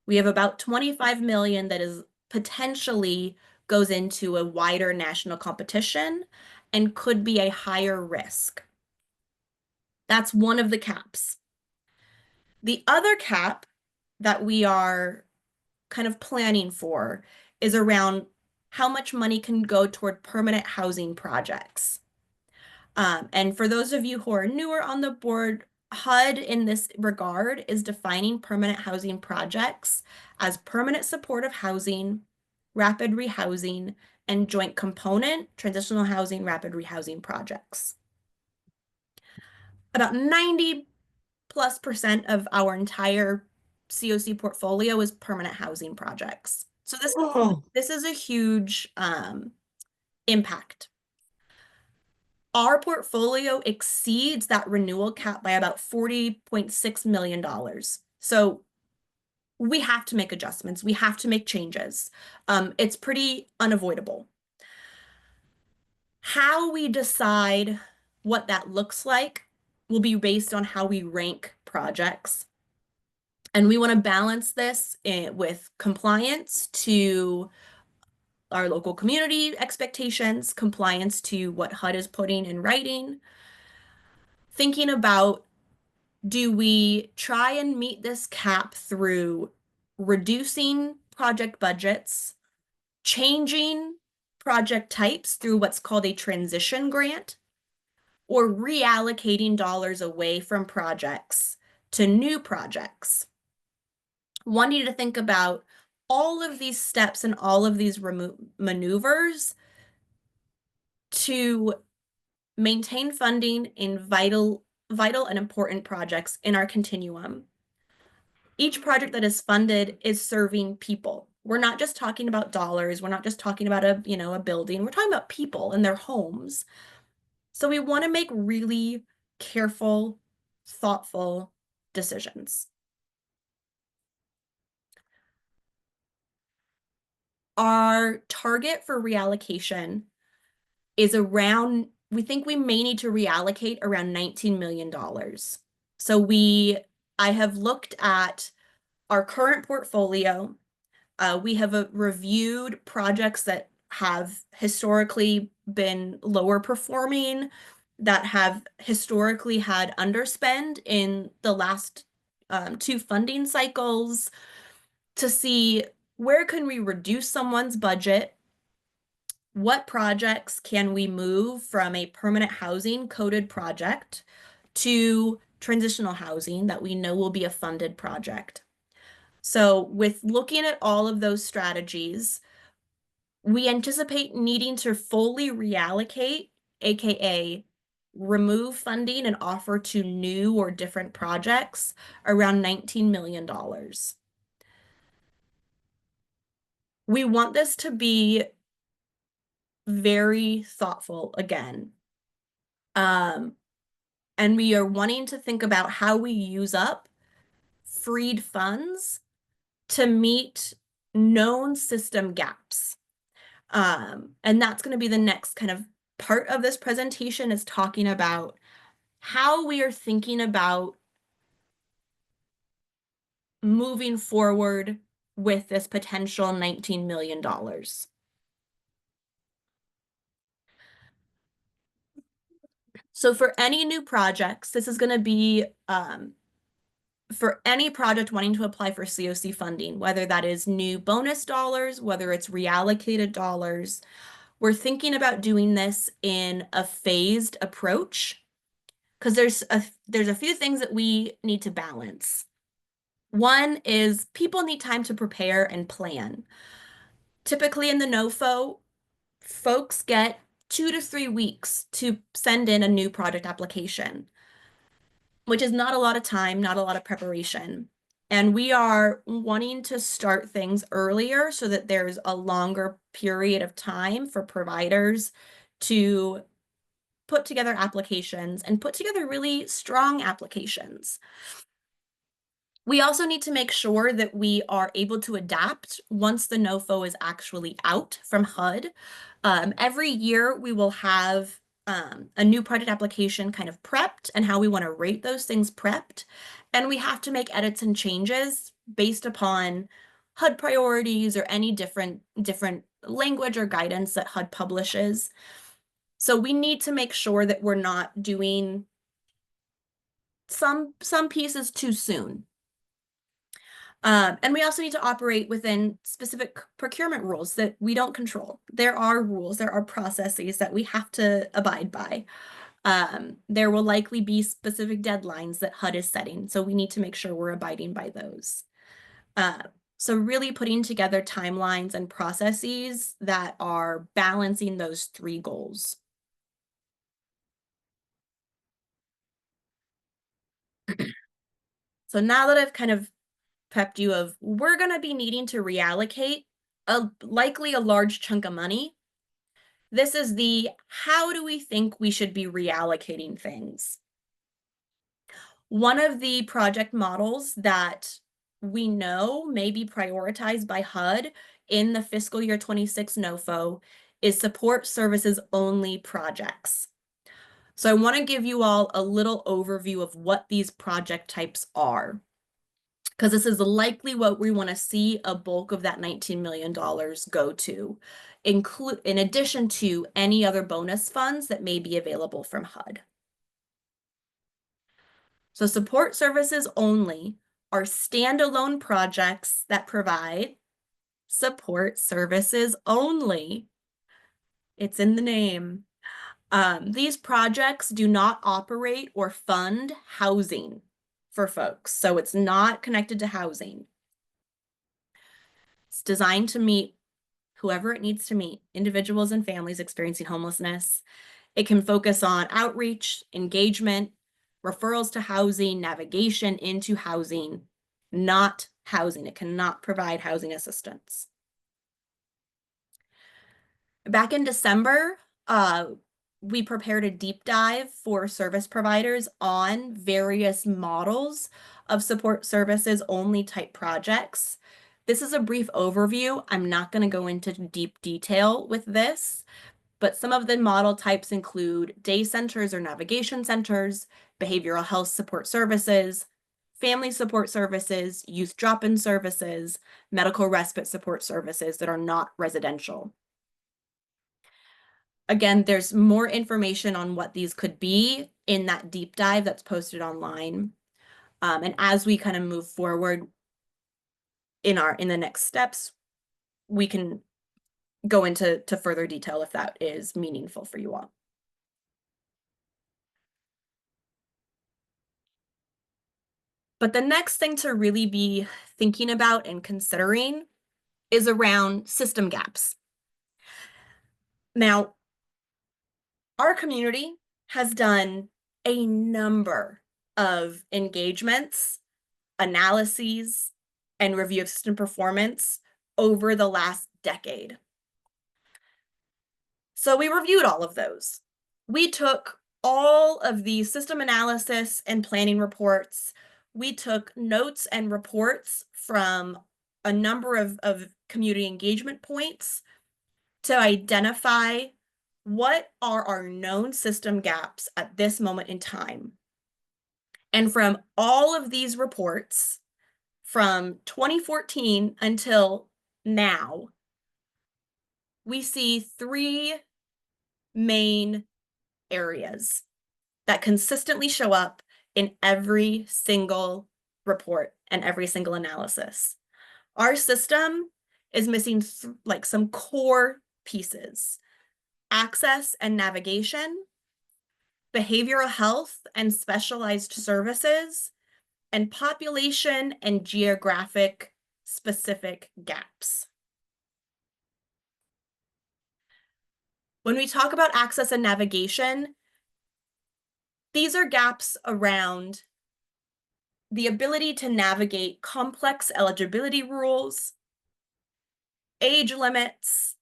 We have about 25 million that is potentially goes into a wider national competition and could be a higher risk. That's one of the caps. The other cap that we are kind of planning for is around how much money can go toward permanent housing projects. And for those of you who are newer on the board, HUD in this regard is defining permanent housing projects as permanent supportive housing, rapid rehousing, and joint component transitional housing rapid rehousing projects. About 90+% of our entire CoC portfolio is permanent housing projects. So this is a huge impact. Our portfolio exceeds that renewal cap by about $40.6 million. So we have to make adjustments. We have to make changes. It's pretty unavoidable. How we decide what that looks like will be based on how we rank projects. And we want to balance this with compliance to our local community expectations, compliance to what HUD is putting in writing. Thinking about, do we try and meet this cap through reducing project budgets, changing project types through what's called a transition grant, or reallocating dollars away from projects to new projects? Wanting to think about all of these steps and all of these maneuvers to maintain funding in vital and important projects in our continuum. Each project that is funded is serving people. We're not just talking about dollars. We're not just talking about a building. We're talking about people and their homes. So we want to make really careful, thoughtful decisions. Our target for reallocation is around, we think we may need to reallocate around $19 million. So I have looked at our current portfolio. We have reviewed projects that have historically been lower performing, that have historically had underspend in the last 2 funding cycles, to see where can we reduce someone's budget, what projects can we move from a permanent housing coded project to transitional housing that we know will be a funded project. So with looking at all of those strategies, we anticipate needing to fully reallocate, aka remove funding and offer to new or different projects, around $19 million. We want this to be very thoughtful again. And we are wanting to think about how we use up freed funds to meet known system gaps. And that's going to be the next kind of part of this presentation, is talking about how we are thinking about moving forward with this potential $19 million. So for any new projects, this is going to be for any project wanting to apply for CoC funding, whether that is new bonus dollars, whether it's reallocated dollars. We're thinking about doing this in a phased approach, because there's a few things that we need to balance. One is people need time to prepare and plan. Typically in the NOFO, folks get 2 to 3 weeks to send in a new project application, which is not a lot of time, not a lot of preparation. And we are wanting to start things earlier so that there's a longer period of time for providers to put together applications and put together really strong applications. We also need to make sure that we are able to adapt once the NOFO is actually out from HUD. Every year we will have a new project application kind of prepped and how we want to rate those things prepped. And we have to make edits and changes based upon HUD priorities or any different language or guidance that HUD publishes. So we need to make sure that we're not doing some pieces too soon. And we also need to operate within specific procurement rules that we don't control. There are rules, there are processes that we have to abide by. There will likely be specific deadlines that HUD is setting, so we need to make sure we're abiding by those. So really putting together timelines and processes that are balancing those 3 goals. So now that I've kind of prepped you of, we're going to be needing to reallocate likely a large chunk of money. This is the, how do we think we should be reallocating things? One of the project models that we know may be prioritized by HUD in the fiscal year 26 NOFO is support services only projects. So I want to give you all a little overview of what these project types are, because this is likely what we want to see a bulk of that $19 million go to, in addition to any other bonus funds that may be available from HUD. So support services only are standalone projects that provide support services only. It's in the name. These projects do not operate or fund housing for folks, so it's not connected to housing. It's designed to meet whoever it needs to meet, individuals and families experiencing homelessness. It can focus on outreach, engagement, referrals to housing, navigation into housing, not housing. It cannot provide housing assistance. Back in December, we prepared a deep dive for service providers on various models of support services only type projects. This is a brief overview. I'm not going to go into deep detail with this, but some of the model types include day centers or navigation centers, behavioral health support services, family support services, youth drop-in services, medical respite support services that are not residential. Again, there's more information on what these could be in that deep dive that's posted online. And as we kind of move forward in the next steps, we can go into further detail if that is meaningful for you all. But the next thing to really be thinking about and considering is around system gaps. Now, our community has done a number of engagements, analyses, and review of system performance over the last decade. So we reviewed all of those. We took all of the system analysis and planning reports. We took notes and reports from a number of community engagement points to identify what are our known system gaps at this moment in time. And from all of these reports, from 2014 until now, we see 3 main areas that consistently show up in every single report and every single analysis. Our system is missing like some core pieces: access and navigation, behavioral health and specialized services, and population and geographic specific gaps. When we talk about access and navigation, these are gaps around the ability to navigate complex eligibility rules, age limits,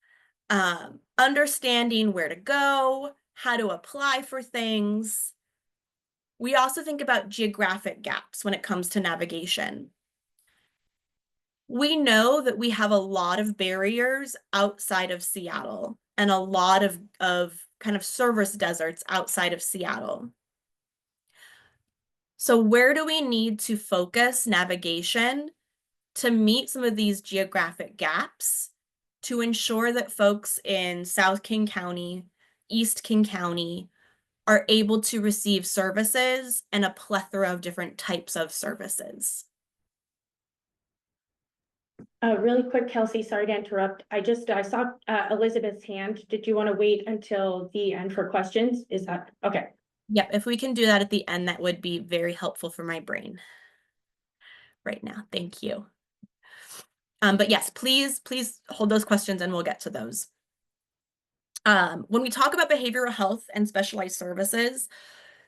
understanding where to go, how to apply for things. We also think about geographic gaps when it comes to navigation. We know that we have a lot of barriers outside of Seattle and a lot of kind of service deserts outside of Seattle. So where do we need to focus navigation to meet some of these geographic gaps to ensure that folks in South King County, East King County are able to receive services and a plethora of different types of services? Really quick, Kelsey, sorry to interrupt. I saw Elizabeth's hand. Did you want to wait until the end for questions? Is that okay? Yep, if we can do that at the end, that would be very helpful for my brain right now. Thank you. But yes, please hold those questions and we'll get to those. When we talk about behavioral health and specialized services,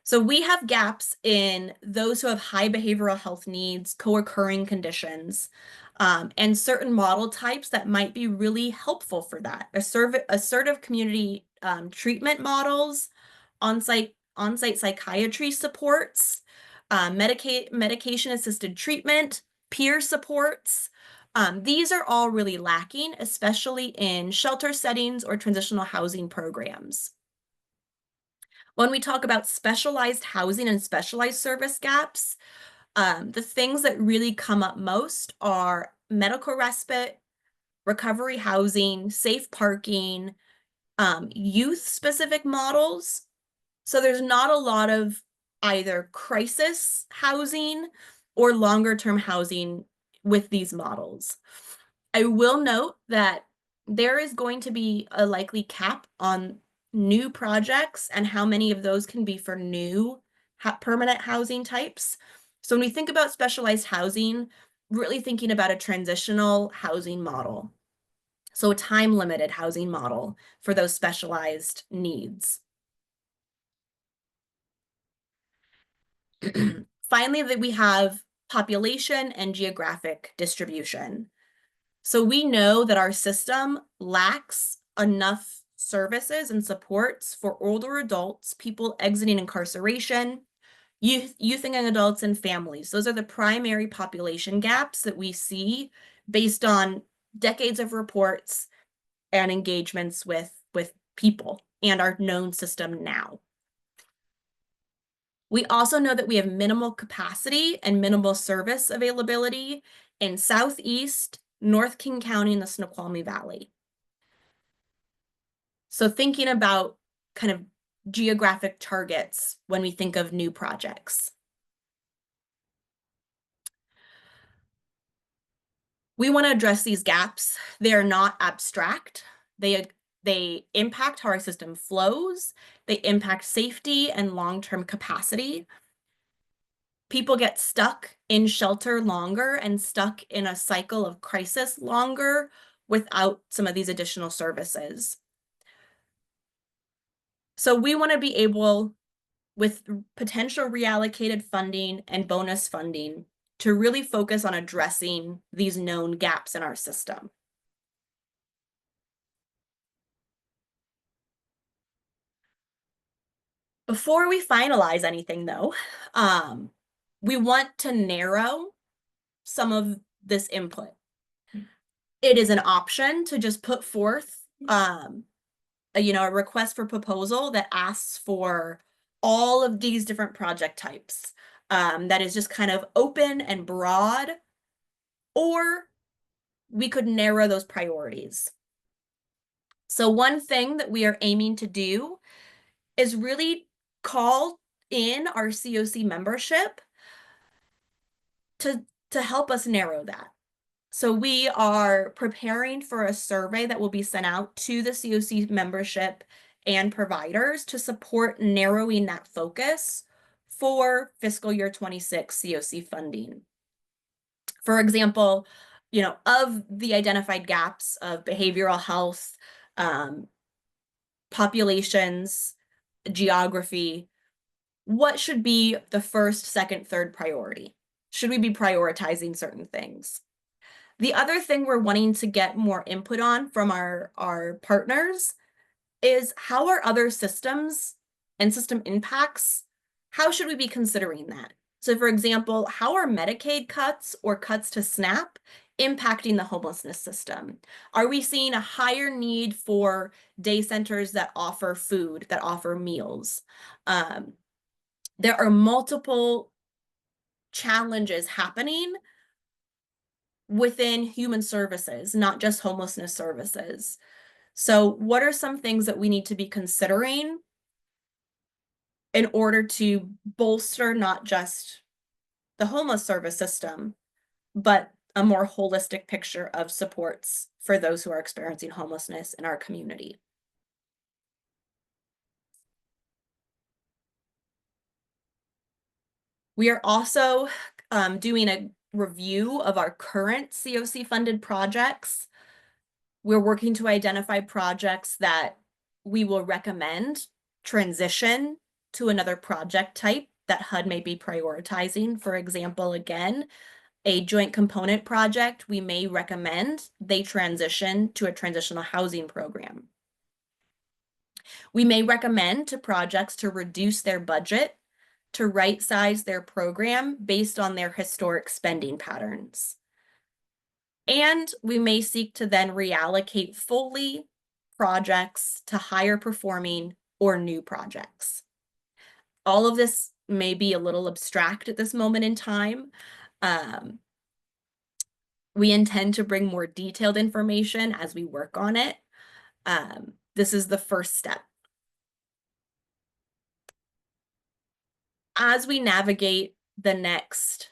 so we have gaps in those who have high behavioral health needs, co-occurring conditions, and certain model types that might be really helpful for that. Assertive community treatment models, on-site psychiatry supports, medication-assisted treatment, peer supports. These are all really lacking, especially in shelter settings or transitional housing programs. When we talk about specialized housing and specialized service gaps, the things that really come up most are medical respite, recovery housing, safe parking, youth-specific models. So there's not a lot of either crisis housing or longer-term housing with these models. I will note that there is going to be a likely cap on new projects and how many of those can be for new permanent housing types. So when we think about specialized housing, really thinking about a transitional housing model. So a time-limited housing model for those specialized needs. Finally, that we have population and geographic distribution. So we know that our system lacks enough services and supports for older adults, people exiting incarceration, youth and adults, and families. Those are the primary population gaps that we see based on decades of reports and engagements with people and our known system now. We also know that we have minimal capacity and minimal service availability in Southeast, North King County, and the Snoqualmie Valley. So thinking about kind of geographic targets when we think of new projects. We want to address these gaps. They are not abstract. They impact how our system flows. They impact safety and long-term capacity. People get stuck in shelter longer and stuck in a cycle of crisis longer without some of these additional services. So we want to be able, with potential reallocated funding and bonus funding, to really focus on addressing these known gaps in our system. Before we finalize anything, though, we want to narrow some of this input. It is an option to just put forth, a request for proposal that asks for all of these different project types. That is just kind of open and broad, or we could narrow those priorities. So one thing that we are aiming to do is really call in our CoC membership to help us narrow that. So we are preparing for a survey that will be sent out to the CoC membership and providers to support narrowing that focus for fiscal year 26 CoC funding. For example, of the identified gaps of behavioral health, populations, geography, what should be the first, second, third priority? Should we be prioritizing certain things? The other thing we're wanting to get more input on from our partners is how are other systems and system impacts, how should we be considering that? So for example, how are Medicaid cuts or cuts to SNAP impacting the homelessness system? Are we seeing a higher need for day centers that offer food, that offer meals? There are multiple challenges happening within human services, not just homelessness services. So what are some things that we need to be considering in order to bolster not just the homeless service system, but a more holistic picture of supports for those who are experiencing homelessness in our community? We are also doing a review of our current CoC funded projects. We're working to identify projects that we will recommend transition to another project type that HUD may be prioritizing. For example, again, a joint component project, we may recommend they transition to a transitional housing program. We may recommend to projects to reduce their budget to right-size their program based on their historic spending patterns. And we may seek to then reallocate fully projects to higher performing or new projects. all of this may be a little abstract at this moment in time. We intend to bring more detailed information as we work on it. This is the first step. As we navigate the next,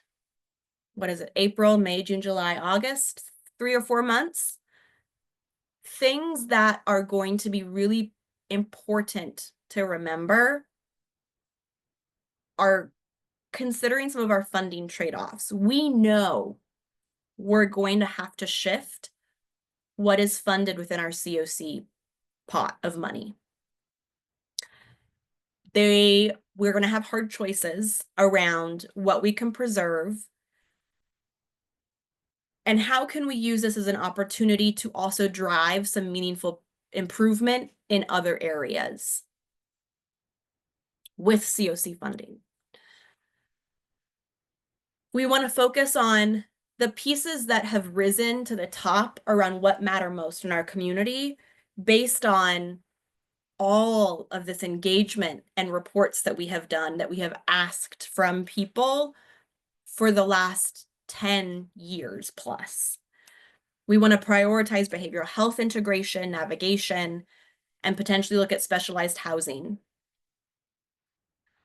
what is it, April, May, June, July, August, 3 or 4 months, things that are going to be really important to remember are considering some of our funding trade-offs. We know we're going to have to shift what is funded within our CoC pot of money. We're going to have hard choices around what we can preserve and how can we use this as an opportunity to also drive some meaningful improvement in other areas with CoC funding. We want to focus on the pieces that have risen to the top around what matter most in our community based on all of this engagement and reports that we have done, that we have asked from people for the last 10 years plus. We want to prioritize behavioral health integration, navigation, and potentially look at specialized housing.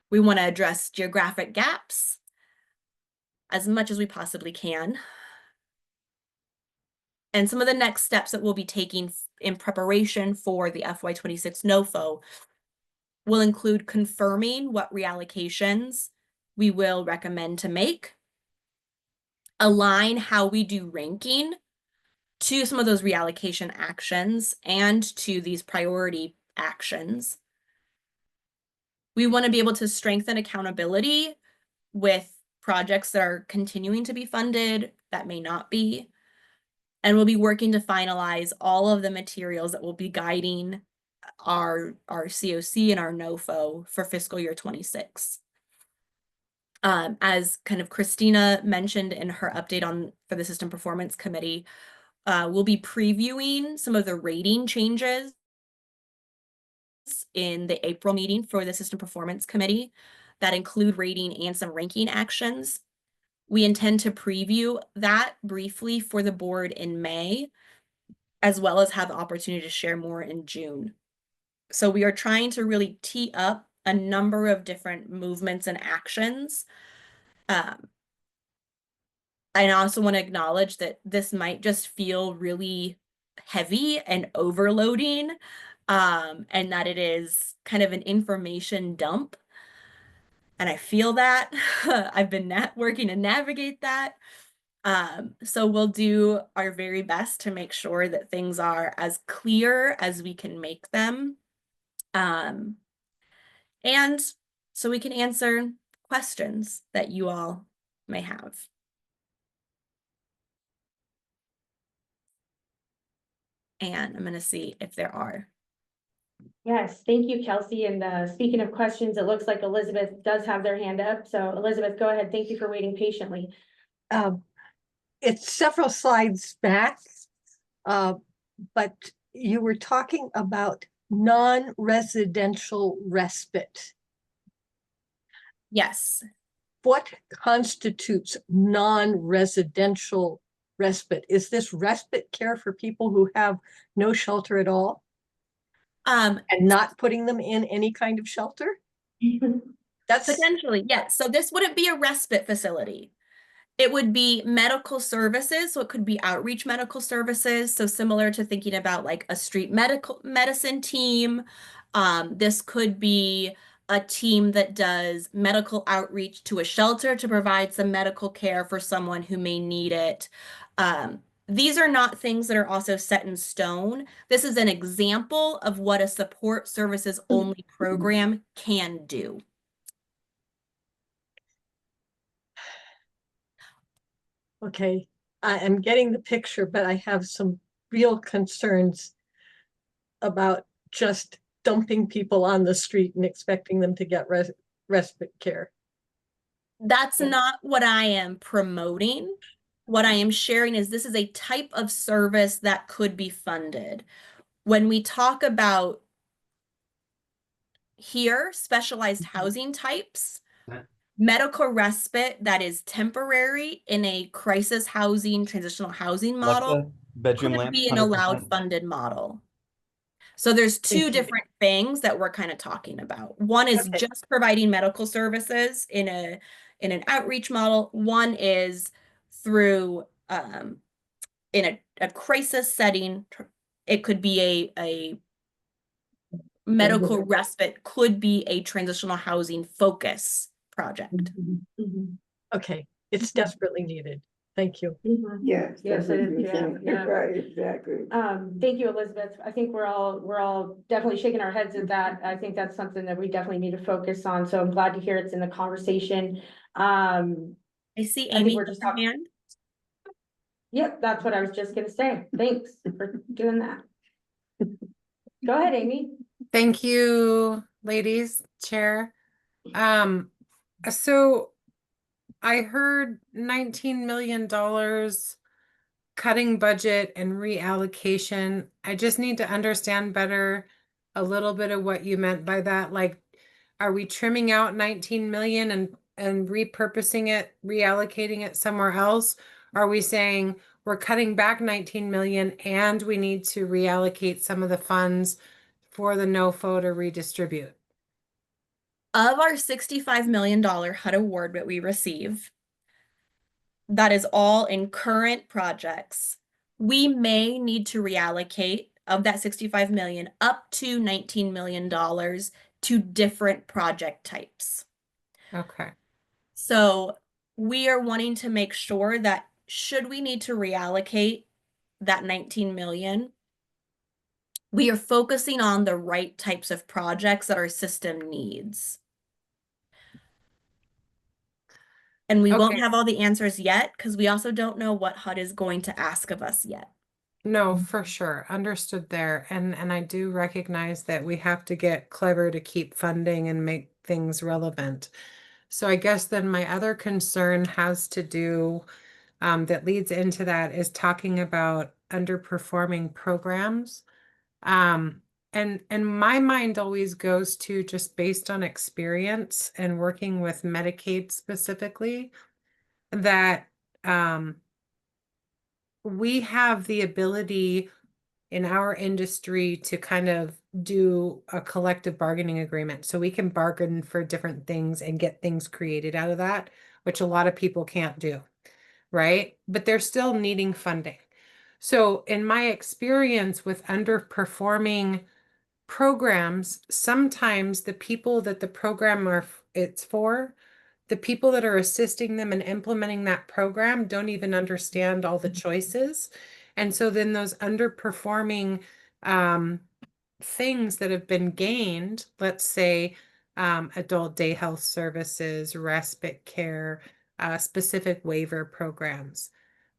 We want to address geographic gaps as much as we possibly can. And some of the next steps that we'll be taking in preparation for the FY26 NOFO will include confirming what reallocations we will recommend to make, align how we do ranking to some of those reallocation actions and to these priority actions. We want to be able to strengthen accountability with projects that are continuing to be funded, that may not be. And we'll be working to finalize all of the materials that will be guiding our CoC and our NOFO for fiscal year 26. As kind of Christina mentioned in her update for the System Performance Committee, we'll be previewing some of the rating changes in the April meeting for the System Performance Committee that include rating and some ranking actions. We intend to preview that briefly for the board in May, as well as have the opportunity to share more in June. So we are trying to really tee up a number of different movements and actions. I also want to acknowledge that this might just feel really heavy and overloading, and that it is kind of an information dump. And I feel that. I've been working to navigate that. So we'll do our very best to make sure that things are as clear as we can make them. And so we can answer questions that you all may have. And I'm going to see if there are. Yes, thank you, Kelsey. And speaking of questions, it looks like Elizabeth does have their hand up. So Elizabeth, go ahead. Thank you for waiting patiently. It's several slides back, but you were talking about non-residential respite. Yes. What constitutes non-residential respite? Is this respite care for people who have no shelter at all? And not putting them in any kind of shelter? That's potentially, yes. So this wouldn't be a respite facility. It would be medical services. So it could be outreach medical services. So similar to thinking about like a street medicine team. This could be a team that does medical outreach to a shelter to provide some medical care for someone who may need it. These are not things that are also set in stone. This is an example of what a support services only program can do. Okay, I am getting the picture, but I have some real concerns about just dumping people on the street and expecting them to get respite care. That's not what I am promoting. What I am sharing is this is a type of service that could be funded. When we talk about, here, specialized housing types, medical respite that is temporary in a crisis housing, transitional housing model bedroom could lamp, be an 100%. allowed funded model. So there's two different things that we're kind of talking about. One is just providing medical services in an outreach model. One is through in a crisis setting. It could be a medical respite, could be a transitional housing focus project. Okay, it's desperately needed. Thank you. Yes. Yes, that's what it you is, were yeah, saying. yeah. Right, exactly. Thank you, Elizabeth. I think we're all definitely shaking our heads at that. I think that's something that we definitely need to focus on. So I'm glad to hear it's in the conversation. I see I think Amy we're with just her hand. Yep, that's what I was just gonna say. Thanks for doing that. Go ahead, Amy. Thank you, ladies, chair. So I heard $19 million cutting budget and reallocation. I just need to understand better a little bit of what you meant by that. Like, are we trimming out 19 million and repurposing it, reallocating it somewhere else? Are we saying we're cutting back 19 million and we need to reallocate some of the funds for the NOFO to redistribute? Of our $65 million HUD award that we receive, that is all in current projects. We may need to reallocate of that 65 million up to $19 million to different project types. Okay. So we are wanting to make sure that should we need to reallocate that 19 million, we are focusing on the right types of projects that our system needs. And we won't have all the answers yet because we also don't know what HUD is going to ask of us yet. No, for sure. Understood there. And I do recognize that we have to get clever to keep funding and make things relevant. So I guess then my other concern has to do, that leads into that, is talking about underperforming programs. And my mind always goes to, just based on experience and working with Medicaid specifically, that we have the ability in our industry to kind of do a collective bargaining agreement. So we can bargain for different things and get things created out of that, which a lot of people can't do, right? But they're still needing funding. So in my experience with underperforming programs, sometimes the people that the program it's for, the people that are assisting them in implementing that program don't even understand all the choices. And so then those underperforming things that have been gained, let's say adult day health services, respite care, specific waiver programs,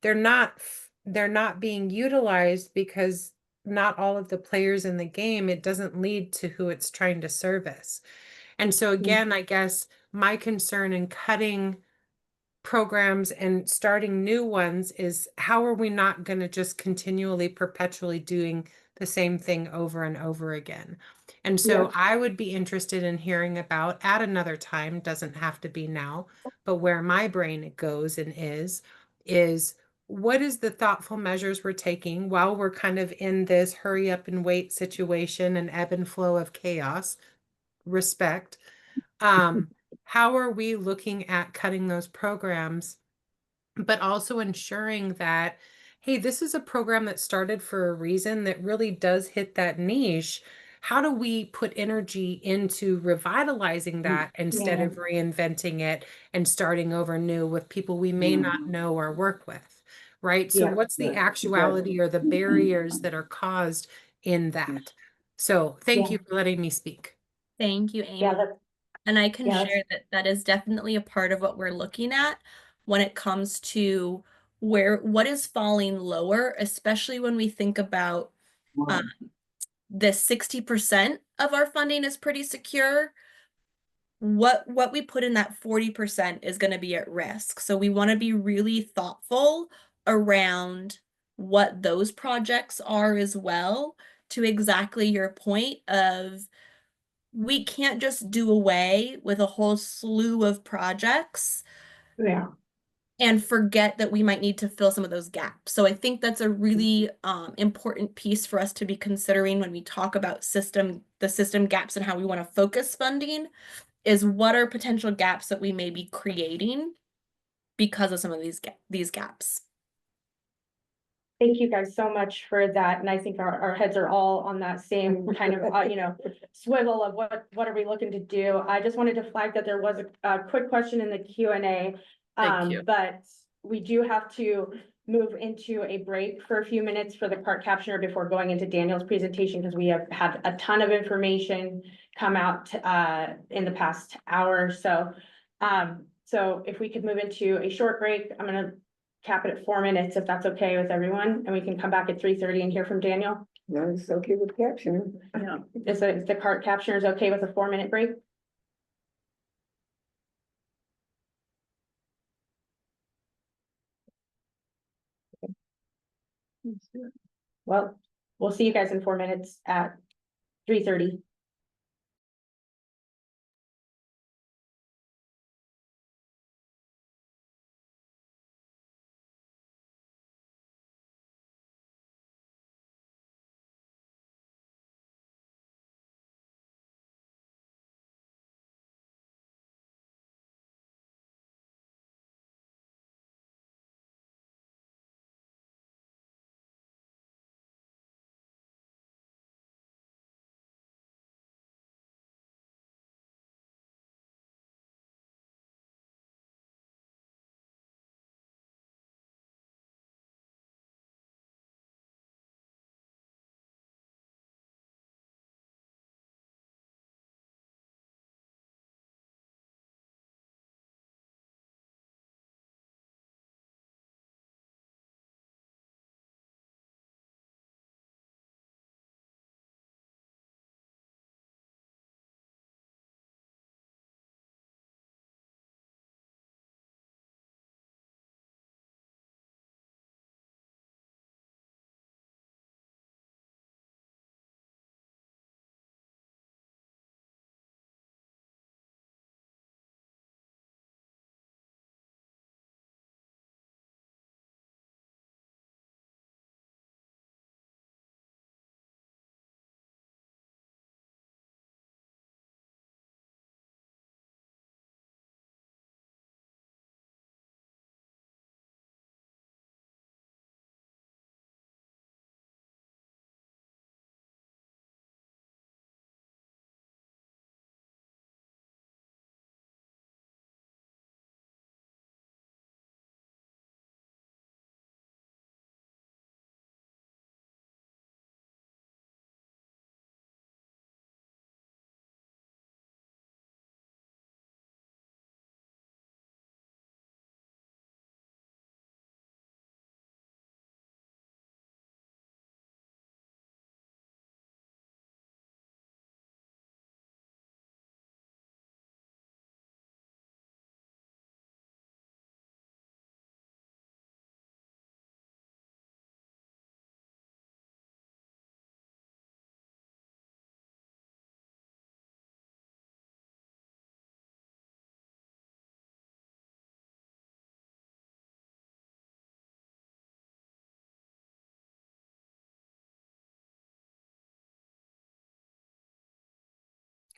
they're not being utilized because not all of the players in the game, it doesn't lead to who it's trying to service. And so again, I guess my concern in cutting programs and starting new ones is, how are we not going to just continually, perpetually doing the same thing over and over again? And so I would be interested in hearing about, at another time, doesn't have to be now, but where my brain goes and is what is the thoughtful measures we're taking while we're kind of in this hurry up and wait situation and ebb and flow of chaos, respect. How are we looking at cutting those programs, but also ensuring that, hey, this is a program that started for a reason that really does hit that niche. How do we put energy into revitalizing that instead of reinventing it and starting over new with people we may not know or work with, right? So what's the actuality or the barriers that are caused in that? So thank you for letting me speak. Thank you, Amy. And I can share that that is definitely a part of what we're looking at when it comes to what is falling lower, especially when we think about the 60% of our funding is pretty secure. What we put in that 40% is going to be at risk. So we want to be really thoughtful around what those projects are as well, to exactly your point of we can't just do away with a whole slew of projects Yeah. and forget that we might need to fill some of those gaps. So I think that's a really important piece for us to be considering when we talk about the system gaps and how we want to focus funding, is what are potential gaps that we may be creating because of some of these gaps. Thank you guys so much for that. And I think our heads are all on that same kind of, you know, swivel of what are we looking to do? I just wanted to flag that there was a quick question in the Q&A. But we do have to move into a break for a few minutes for the part captioner before going into Daniel's presentation, because we have had a ton of information come out in the past hour or so. So if we could move into a short break, I'm going to cap it at 4 minutes, if that's okay with everyone, and we can come back at 3:30 and hear from Daniel. No, it's okay with captioner. Yeah. Is the cart captioner is okay with a 4-minute break? Well, we'll see you guys in 4 minutes at 3:30.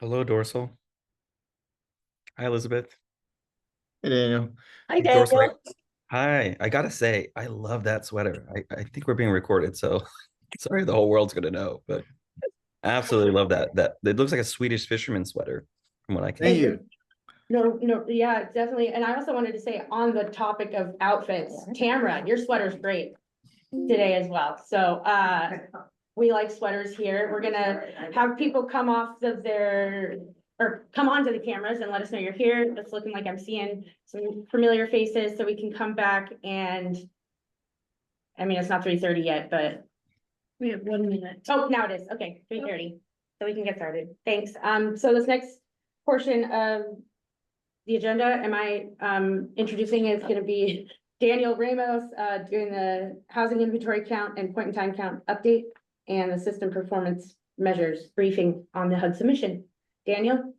Hello, Dorsal. Hi, Elizabeth. Hey, Daniel. Hi, Dorsal. Daniel. Hi, I gotta say, I love that sweater. I think we're being recorded, so sorry the whole world's gonna know, but I absolutely love that. That it looks like a Swedish fisherman sweater from what I can Thank see. you. No, yeah, definitely. And I also wanted to say, on the topic of outfits, Tamara, your sweater's great today as well. So we like sweaters here. We're gonna have people come off of or come onto the cameras and let us know you're here. It's looking like I'm seeing some familiar faces, so we can come back and, I mean, it's not 3:30 yet, but We have 1 minute. oh, now it is. Okay, 3:30. So we can get started. Thanks. So this next portion of the agenda, am I introducing, is going to be Daniel Ramos doing the housing inventory count and point in time count update and the system performance measures briefing on the HUD submission. Daniel?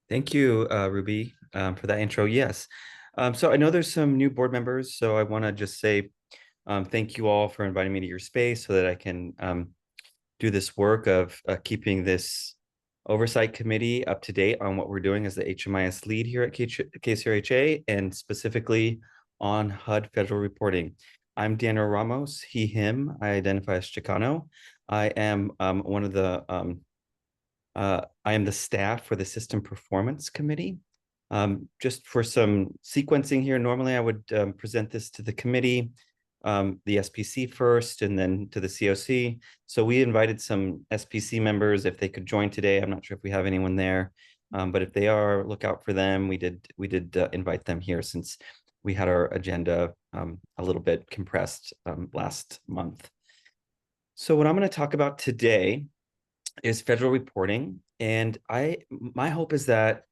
Thank you, Ruby, for that intro. Yes. So I know there's some new board members, so I want to just say thank you all for inviting me to your space so that I can do this work of keeping this oversight committee up to date on what we're doing as the HMIS lead here at KCRHA, and specifically on HUD federal reporting. I'm Daniel Ramos, he, him. I identify as Chicano. I am one of the I am the staff for the System Performance Committee. Just for some sequencing here, normally I would present this to the committee, the SPC first, and then to the CoC. So we invited some SPC members if they could join today. I'm not sure if we have anyone there, but if they are, look out for them. We did invite them here since we had our agenda a little bit compressed last month. So what I'm going to talk about today is federal reporting. And my hope is that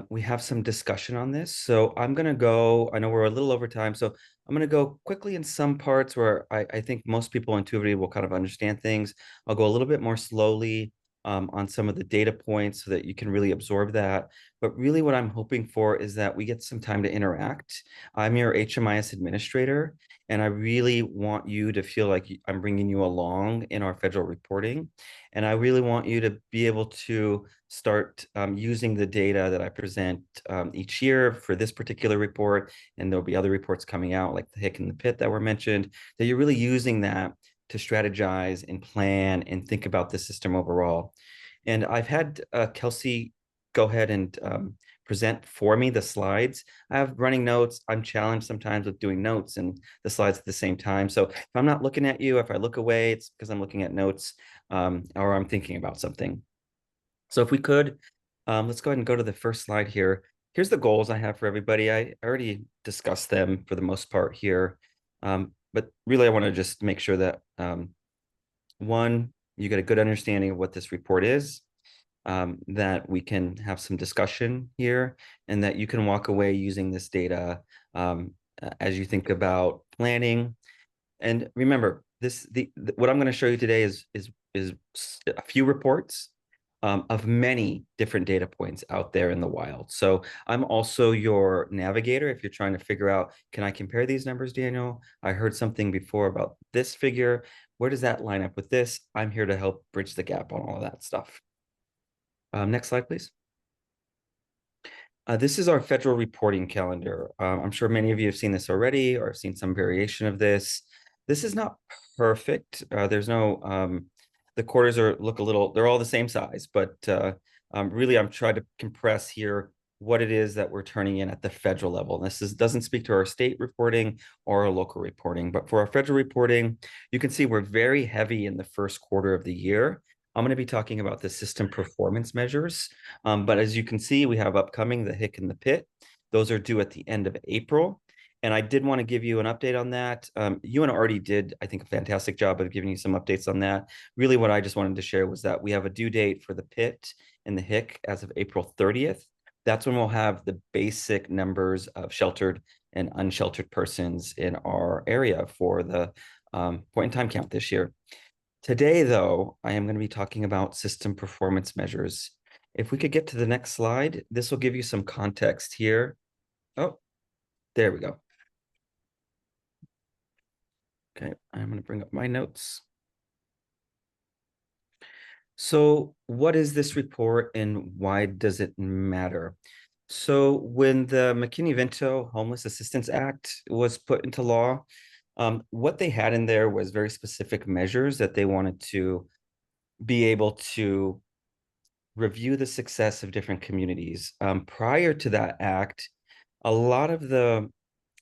we have some discussion on this. So I'm going to go, I know we're a little over time, so I'm going to go quickly in some parts where I think most people intuitively will kind of understand things. I'll go a little bit more slowly on some of the data points so that you can really absorb that. But really what I'm hoping for is that we get some time to interact. I'm your HMIS administrator, and I really want you to feel like I'm bringing you along in our federal reporting. And I really want you to be able to start using the data that I present each year for this particular report. And there'll be other reports coming out like the HIC and the PIT that were mentioned, that you're really using that to strategize and plan and think about the system overall. And I've had Kelsey go ahead and present for me the slides. I have running notes. I'm challenged sometimes with doing notes and the slides at the same time. So if I'm not looking at you, if I look away, it's because I'm looking at notes or I'm thinking about something. So if we could, let's go ahead and go to the first slide here. Here's the goals I have for everybody. I already discussed them for the most part here. But really, I want to just make sure that, one, you get a good understanding of what this report is, that we can have some discussion here, and that you can walk away using this data as you think about planning. And remember, what I'm going to show you today is a few reports of many different data points out there in the wild. So I'm also your navigator if you're trying to figure out, can I compare these numbers, Daniel? I heard something before about this figure. Where does that line up with this? I'm here to help bridge the gap on all of that stuff. Next slide, please. This is our federal reporting calendar. I'm sure many of you have seen this already or have seen some variation of this. This is not perfect. There's no, the quarters look a little, they're all the same size, but really I'm trying to compress here what it is that we're turning in at the federal level. This doesn't speak to our state reporting or our local reporting, but for our federal reporting, you can see we're very heavy in the first quarter of the year. I'm going to be talking about the system performance measures, but as you can see, we have upcoming the HIC and the PIT. Those are due at the end of April. And I did want to give you an update on that. You and Artie did, I think, a fantastic job of giving you some updates on that. Really, what I just wanted to share was that we have a due date for the PIT and the HIC as of April 30th. That's when we'll have the basic numbers of sheltered and unsheltered persons in our area for the point in time count this year. Today, though, I am going to be talking about system performance measures. If we could get to the next slide, this will give you some context here. Oh, there we go. Okay, I'm going to bring up my notes. So what is this report and why does it matter? So when the McKinney-Vento Homeless Assistance Act was put into law, what they had in there was very specific measures that they wanted to be able to review the success of different communities. Prior to that act, a lot of the,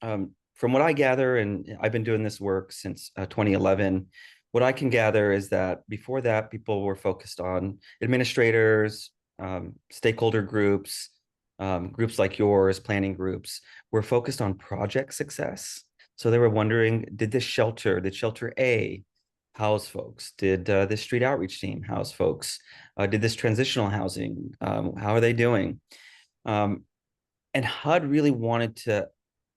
from what I gather, and I've been doing this work since 2011, what I can gather is that before that, people were focused on administrators, stakeholder groups, groups like yours, planning groups, were focused on project success. So they were wondering, did shelter A house folks? Did this street outreach team house folks? Did this transitional housing, how are they doing? And HUD really wanted to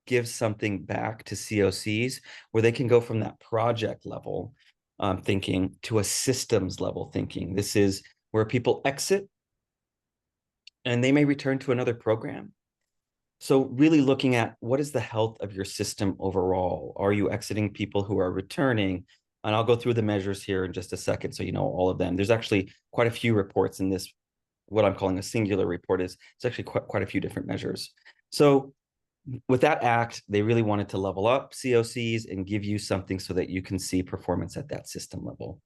give something back to COCs where they can go from that project level thinking to a systems level thinking. This is where people exit and they may return to another program. So really looking at what is the health of your system overall? Are you exiting people who are returning? And I'll go through the measures here in just a second so you know all of them. There's actually quite a few reports in this, what I'm calling a singular report. It's actually quite a few different measures. So with that act, they really wanted to level up COCs and give you something so that you can see performance at that system level.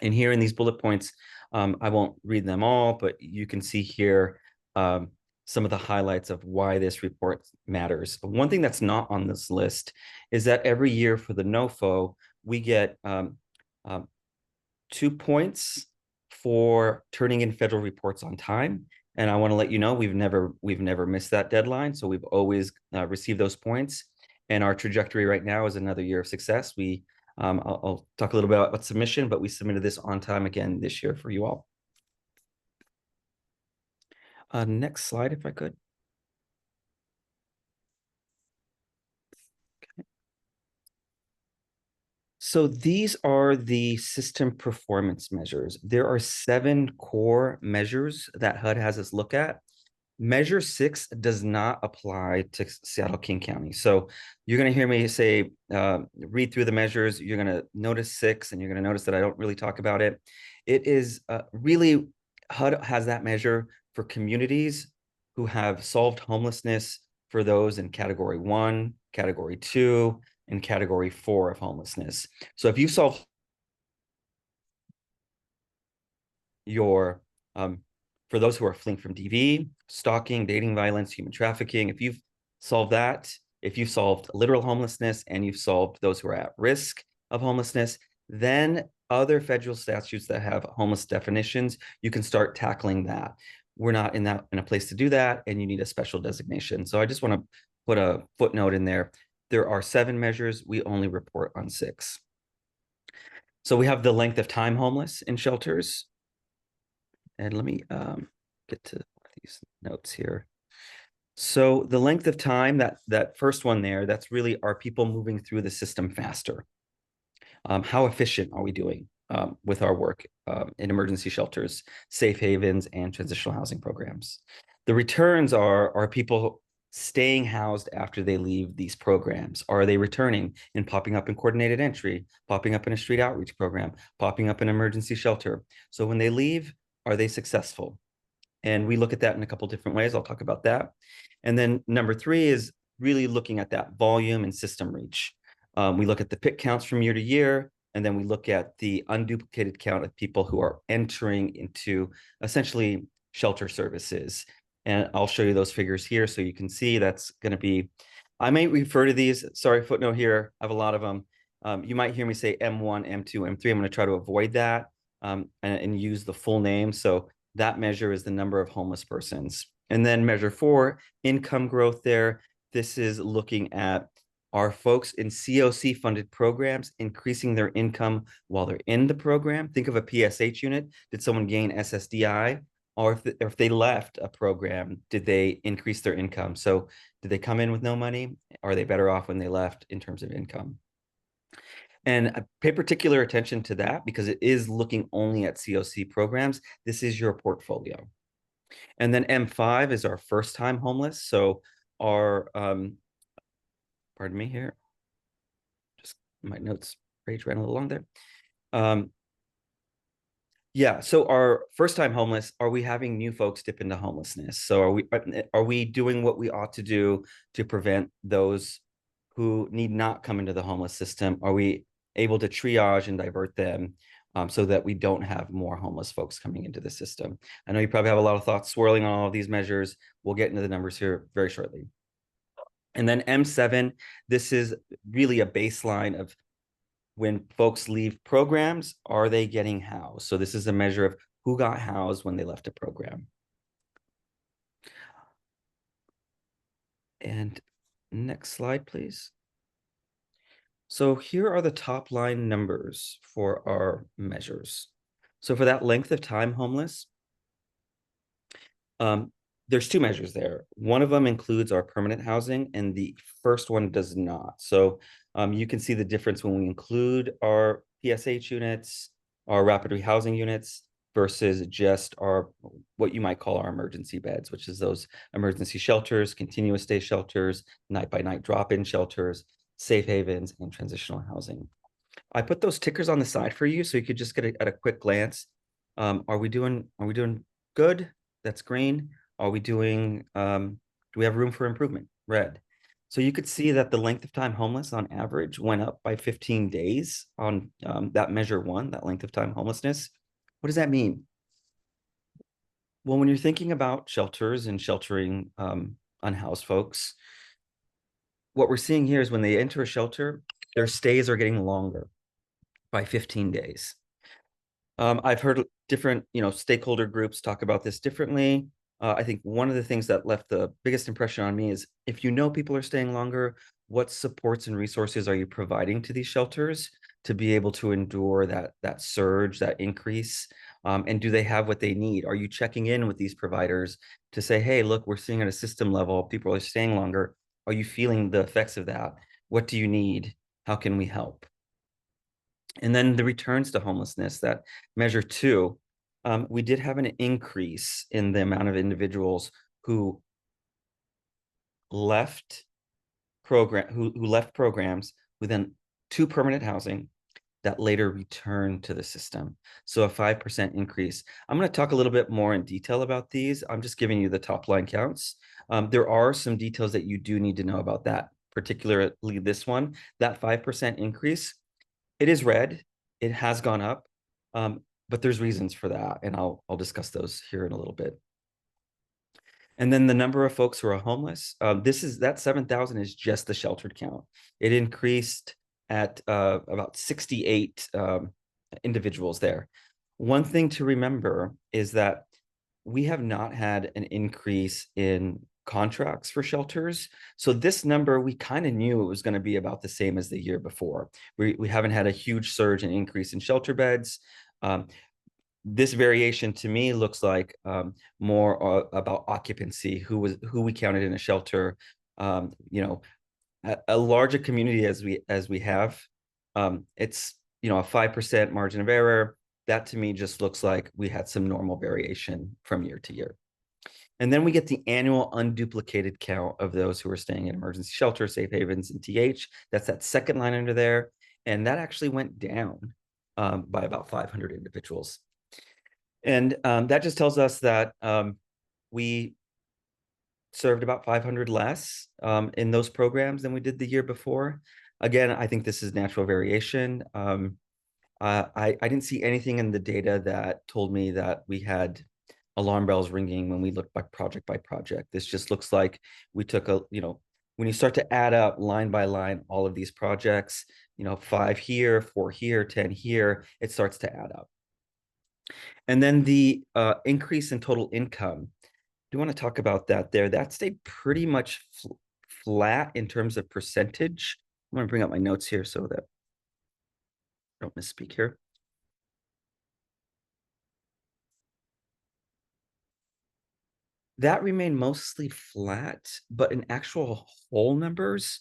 And here in these bullet points, I won't read them all, but you can see here some of the highlights of why this report matters. One thing that's not on this list is that every year for the NOFO, we get 2 points for turning in federal reports on time. And I want to let you know we've never missed that deadline. So we've always received those points. And our trajectory right now is another year of success. I'll talk a little bit about submission, but we submitted this on time again this year for you all. Next slide, if I could. Okay. So these are the system performance measures. There are 7 core measures that HUD has us look at. Measure 6 does not apply to Seattle King County. So you're going to hear me say, read through the measures. You're going to notice 6, and you're going to notice that I don't really talk about it. It is really, HUD has that measure for communities who have solved homelessness for those in category 1, category 2, and category 4 of homelessness. So if you solve your for those who are fleeing from DV, stalking, dating violence, human trafficking, if you've solved that, if you've solved literal homelessness and you've solved those who are at risk of homelessness, then other federal statutes that have homeless definitions, you can start tackling that. We're not in a place to do that, and you need a special designation. So I just want to put a footnote in there. There are 7 measures. We only report on 6. So we have the length of time homeless in shelters. And let me get to these notes here. So the length of time, that first one there, that's really, are people moving through the system faster? How efficient are we doing with our work in emergency shelters, safe havens, and transitional housing programs? The returns are people staying housed after they leave these programs? Are they returning and popping up in coordinated entry, popping up in a street outreach program, popping up in an emergency shelter? So when they leave, are they successful? And we look at that in a couple different ways. I'll talk about that. And then number 3 is really looking at that volume and system reach. We look at the PIC counts from year to year, and then we look at the unduplicated count of people who are entering into essentially shelter services. And I'll show you those figures here so you can see that's going to be, I may refer to these, sorry, footnote here, I have a lot of them. You might hear me say M1, M2, M3. I'm going to try to avoid that and use the full name. So that measure is the number of homeless persons. And then measure 4, income growth there. This is looking at, are folks in CoC funded programs increasing their income while they're in the program? Think of a PSH unit. Did someone gain SSDI? Or if they left a program, did they increase their income? So did they come in with no money? Are they better off when they left in terms of income? And pay particular attention to that because it is looking only at CoC programs. This is your portfolio. And then M5 is our first time homeless. So our, pardon me here, just my notes page ran a little long there. Yeah, so our first time homeless, are we having new folks dip into homelessness? So are we doing what we ought to do to prevent those who need not come into the homeless system? Are we able to triage and divert them so that we don't have more homeless folks coming into the system? I know you probably have a lot of thoughts swirling on all of these measures. We'll get into the numbers here very shortly. And then M7, this is really a baseline of when folks leave programs, are they getting housed? So this is a measure of who got housed when they left a program. And next slide, please. So here are the top line numbers for our measures. So for that length of time homeless, there's 2 measures there. One of them includes our permanent housing and the first one does not. So you can see the difference when we include our PSH units, our rapid rehousing units. versus just our, what you might call our emergency beds, which is those emergency shelters, continuous day shelters, night-by-night drop-in shelters, safe havens, and transitional housing. I put those tickers on the side for you so you could just get at a quick glance. Are we doing good? That's green. Are we doing, do we have room for improvement? Red. So you could see that the length of time homeless on average went up by 15 days on that measure 1, that length of time homelessness. What does that mean? Well, when you're thinking about shelters and sheltering unhoused folks, what we're seeing here is when they enter a shelter, their stays are getting longer by 15 days. I've heard different, stakeholder groups talk about this differently. I think one of the things that left the biggest impression on me is if you know people are staying longer, what supports and resources are you providing to these shelters to be able to endure that surge, that increase? And do they have what they need? Are you checking in with these providers to say, hey, look, we're seeing at a system level, people are staying longer. Are you feeling the effects of that? What do you need? How can we help? And then the returns to homelessness, that measure 2, we did have an increase in the amount of individuals who left programs within 2 permanent housing that later returned to the system. So a 5% increase. I'm going to talk a little bit more in detail about these. I'm just giving you the top line counts. There are some details that you do need to know about that, particularly this one. That 5% increase, it is red. It has gone up, but there's reasons for that, and I'll discuss those here in a little bit. And then the number of folks who are homeless, that 7,000 is just the sheltered count. It increased at about 68 individuals there. One thing to remember is that we have not had an increase in contracts for shelters. So this number, we kind of knew it was going to be about the same as the year before. We haven't had a huge surge and increase in shelter beds. This variation to me looks like more about occupancy, who we counted in a shelter. A larger community as we have, it's a 5% margin of error. That to me just looks like we had some normal variation from year to year. And then we get the annual unduplicated count of those who are staying in emergency shelter, safe havens, and TH. That's that second line under there. And that actually went down by about 500 individuals. And that just tells us that we served about 500 less in those programs than we did the year before. Again, I think this is natural variation. I didn't see anything in the data that told me that we had alarm bells ringing when we looked by project. This just looks like we took when you start to add up line by line all of these projects, 5 here, 4 here, 10 here, it starts to add up. And then the increase in total income, do want to talk about that there. That stayed pretty much flat in terms of percentage. I'm going to bring up my notes here so that I don't misspeak here. That remained mostly flat, but in actual whole numbers,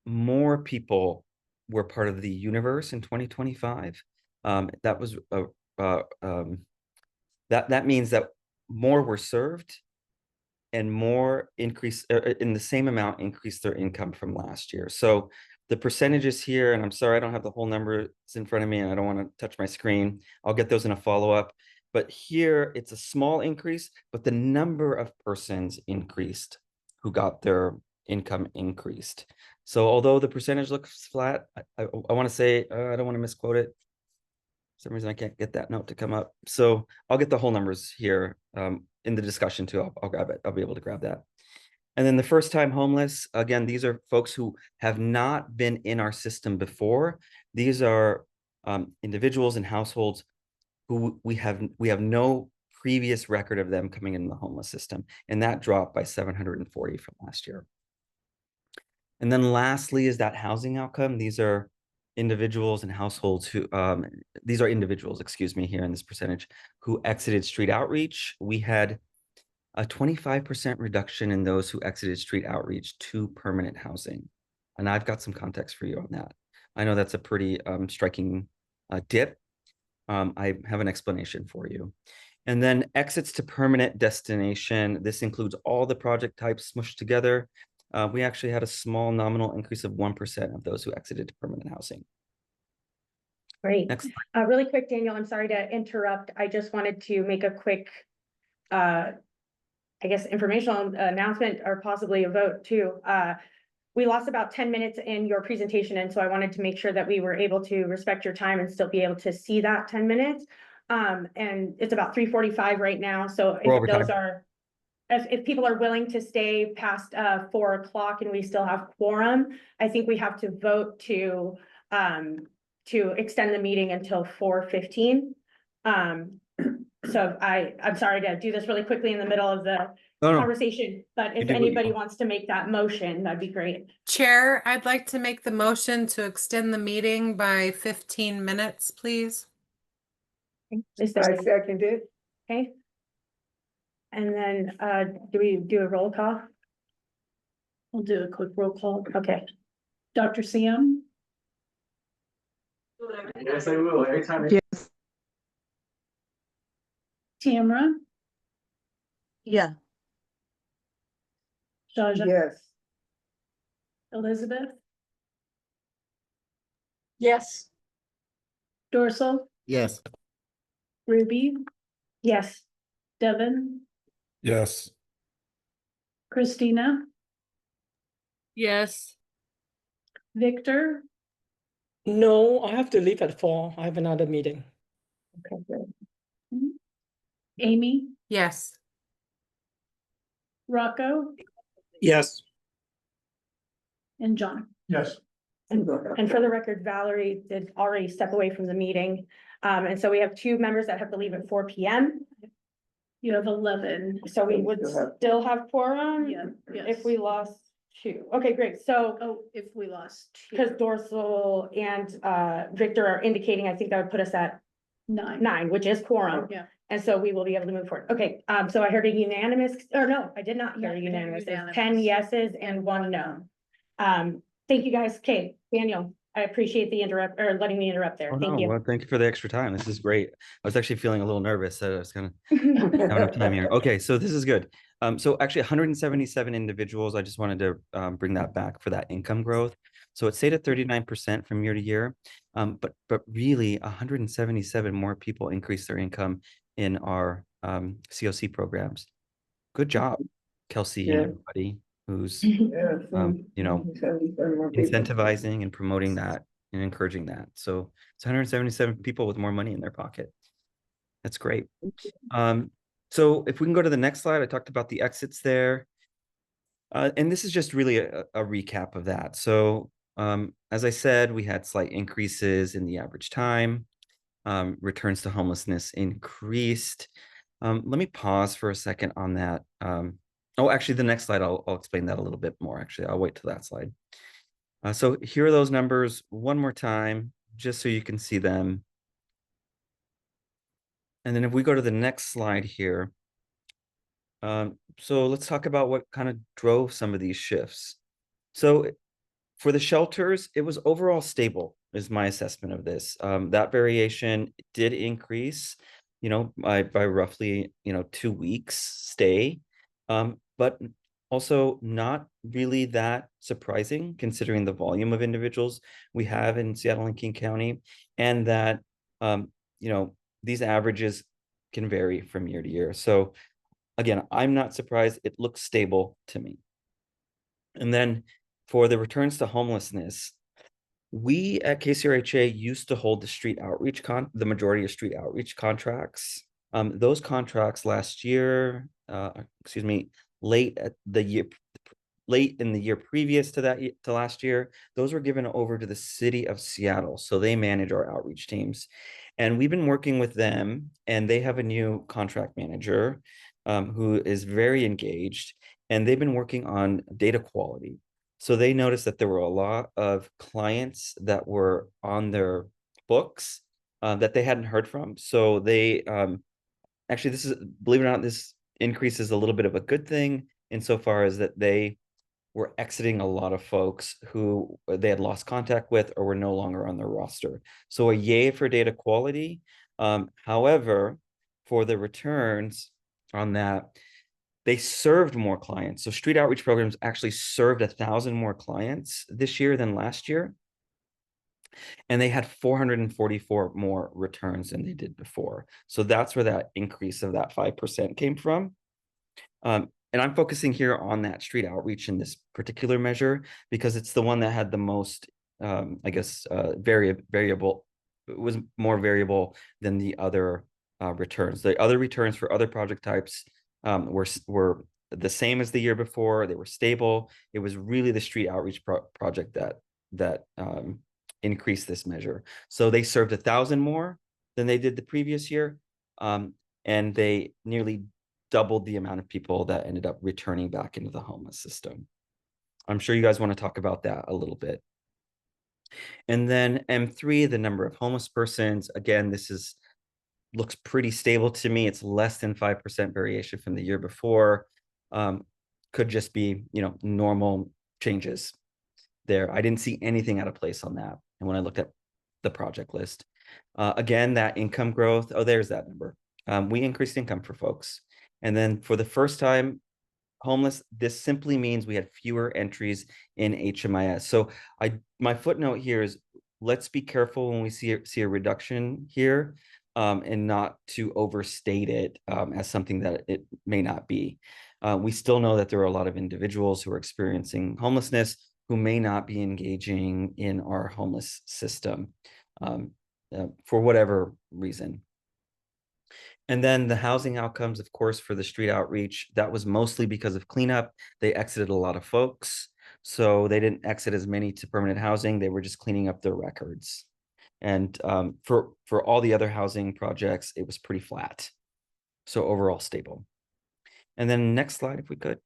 more people were part of the universe in 2025. That was that means that more were served and more increase in the same amount increased their income from last year. So the percentages here, and I'm sorry, I don't have the whole numbers in front of me and I don't want to touch my screen. I'll get those in a follow-up. But here it's a small increase, but the number of persons increased who got their income increased. So although the percentage looks flat, I want to say, I don't want to misquote it. For some reason I can't get that note to come up. So I'll get the whole numbers here in the discussion too. I'll grab it. I'll be able to grab that. And then the first time homeless, again, these are folks who have not been in our system before. These are individuals and households who we have no previous record of them coming in the homeless system. And that dropped by 740 from last year. And then lastly is that housing outcome. These are individuals and households who, these are individuals, excuse me, here in this percentage, who exited street outreach. We had a 25% reduction in those who exited street outreach to permanent housing. And I've got some context for you on that. I know that's a pretty striking dip. I have an explanation for you. And then exits to permanent destination. This includes all the project types smushed together. We actually had a small nominal increase of 1% of those who exited to permanent housing. Great. Next. Really quick, Daniel, I'm sorry to interrupt. I just wanted to make a quick, I guess, informational announcement or possibly a vote too. We lost about 10 minutes in your presentation, and so I wanted to make sure that we were able to respect your time and still be able to see that 10 minutes. And it's about 3:45 right now, so if those are, if people are willing to stay past 4 o'clock and we still have quorum, I think we have to vote to extend the meeting until 4:15. So I'm sorry to do this really quickly in the middle of the conversation, but if anybody wants to make that motion, that'd be great. Chair, I'd like to make the motion to extend the meeting by 15 minutes, please. I second it. Okay. And then, do we do a roll call? We'll do a quick roll call. Okay. Dr. Sam? Yes, I will. Every time. Yes. Tamara? Yeah. Zsa Zsa? Yes. Elizabeth? Yes. Dorsal? Yes. Ruby? Yes. Devin? Yes. Christina? Yes. Victor? No, I have to leave at 4. I have another meeting. Okay, good. Amy? Yes. Rocco? Yes. And John? Yes. And for the record, Valerie did already step away from the meeting. And so we have 2 members that have to leave at 4 p.m. You have 11. So we would still have quorum Yeah, yes. if we lost 2. Okay, great. So Oh, if we lost 2. because Dorsal and Victor are indicating, I think that would put us at 9, which is quorum. Yeah. And so we will be able to move forward. Okay, so I heard a unanimous, or no, I did not hear a unanimous. It's 10 yeses and 1 no. Thank you, guys. Okay, Daniel, I appreciate the letting me interrupt there. Oh, Thank no, you. well, thank you for the extra time. This is great. I was actually feeling a little nervous that I was gonna have enough time here. Okay, so this is good. So actually 177 individuals, I just wanted to bring that back for that income growth. So it stayed at 39% from year to year, but really 177 more people increased their income in our CoC programs. Good job, Kelsey and everybody who's you know, incentivizing and promoting that and encouraging that. So it's 177 people with more money in their pocket. That's great. So if we can go to the next slide, I talked about the exits there. And this is just really a recap of that. So as I said, we had slight increases in the average time. Returns to homelessness increased. Let me pause for a second on that. Oh, actually, the next slide, I'll explain that a little bit more. Actually, I'll wait till that slide. So here are those numbers one more time, just so you can see them. And then if we go to the next slide here, so let's talk about what kind of drove some of these shifts. So for the shelters, it was overall stable, is my assessment of this. That variation did increase, you know, by roughly, 2 weeks stay, but also not really that surprising considering the volume of individuals we have in Seattle and King County, and that, these averages can vary from year to year. So again, I'm not surprised. It looks stable to me. And then for the returns to homelessness, we at KCRHA used to hold the street outreach the majority of street outreach contracts. Those contracts last year, late in the year previous to that, to last year, those were given over to the city of Seattle. So they manage our outreach teams. And we've been working with them, and they have a new contract manager who is very engaged, and they've been working on data quality. So they noticed that there were a lot of clients that were on their books that they hadn't heard from. So they actually, this is, believe it or not, this increase is a little bit of a good thing insofar as that they were exiting a lot of folks who they had lost contact with or were no longer on their roster. So a yay for data quality, However, for the returns on that, they served more clients. So street outreach programs actually served 1,000 more clients this year than last year. And they had 444 more returns than they did before. So that's where that increase of that 5% came from. And I'm focusing here on that street outreach in this particular measure because it's the one that had the most, I guess, variable. It was more variable than the other returns. The other returns for other project types were the same as the year before. They were stable. It was really the street outreach project that increased this measure. So they served 1,000 more than they did the previous year, and they nearly doubled the amount of people that ended up returning back into the homeless system. I'm sure you guys want to talk about that a little bit. And then M3, the number of homeless persons, again, this looks pretty stable to me. It's less than 5% variation from the year before. Could just be, normal changes there. I didn't see anything out of place on that. And when I looked at the project list, again, that income growth, there's that number. We increased income for folks. And then for the first time, homeless, this simply means we had fewer entries in HMIS. So my footnote here is let's be careful when we see a reduction here, and not to overstate it as something that it may not be. We still know that there are a lot of individuals who are experiencing homelessness who may not be engaging in our homeless system for whatever reason. And then the housing outcomes, of course, for the street outreach, that was mostly because of cleanup. They exited a lot of folks. So they didn't exit as many to permanent housing. They were just cleaning up their records. And for all the other housing projects, it was pretty flat. So overall stable. And then next slide, if we could.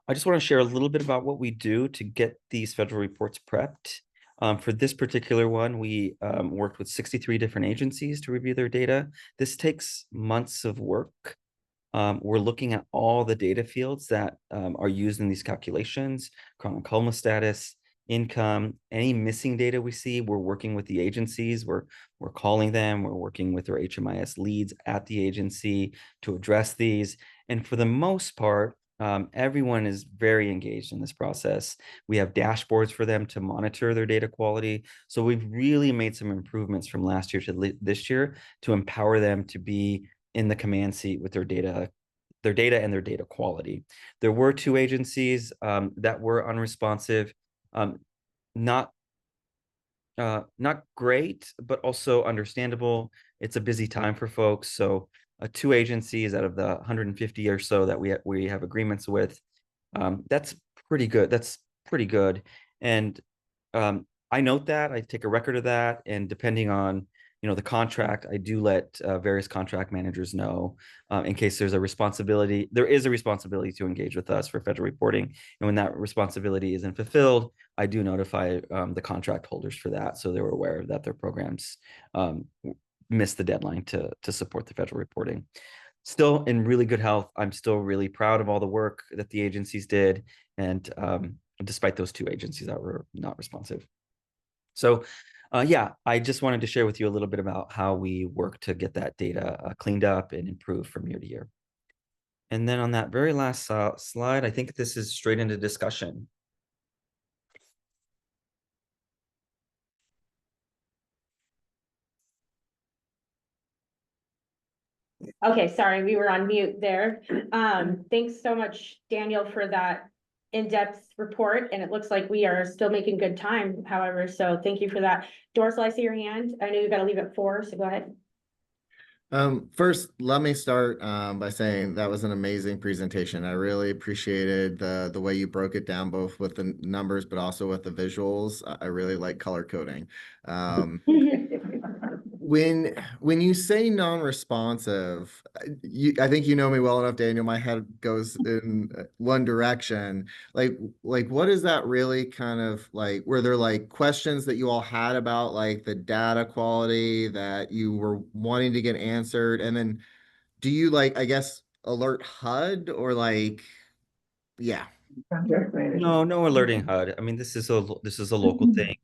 I just want to share a little bit about what we do to get these federal reports prepped. For this particular one, we worked with 63 different agencies to review their data. This takes months of work. We're looking at all the data fields that are used in these calculations: chronic homeless status, income, any missing data we see. We're working with the agencies. We're calling them. We're working with their HMIS leads at the agency to address these. And for the most part, everyone is very engaged in this process. We have dashboards for them to monitor their data quality. So we've really made some improvements from last year to this year to empower them to be in the command seat with their data and their data quality. There were 2 agencies that were unresponsive, not great, but also understandable. It's a busy time for folks. So 2 agencies out of the 150 or so that we have agreements with, that's pretty good. That's pretty good. And I note that, I take a record of that, and depending on the contract, I do let various contract managers know in case there's a responsibility. There is a responsibility to engage with us for federal reporting. And when that responsibility isn't fulfilled, I do notify the contract holders for that, so they were aware that their programs missed the deadline to support the federal reporting. Still in really good health. I'm still really proud of all the work that the agencies did, and despite those 2 agencies that were not responsive. So yeah, I just wanted to share with you a little bit about how we work to get that data cleaned up and improved from year to year. And then on that very last slide, I think this is straight into discussion. Okay, sorry, we were on mute there. Thanks so much, Daniel, for that in-depth report, and it looks like we are still making good time, however, so thank you for that. Dorsal, I see your hand. I know you've got to leave at 4, so go ahead. First, let me start by saying that was an amazing presentation. I really appreciated the way you broke it down, both with the numbers, but also with the visuals. I really like color coding. When you say non-responsive, I think you know me well enough, Daniel. My head goes in one direction. Like what is that really kind of like? Were there like questions that you all had about like the data quality that you were wanting to get answered? And then do you like, I guess, alert HUD or like, yeah. No alerting HUD. I mean, this is a local thing.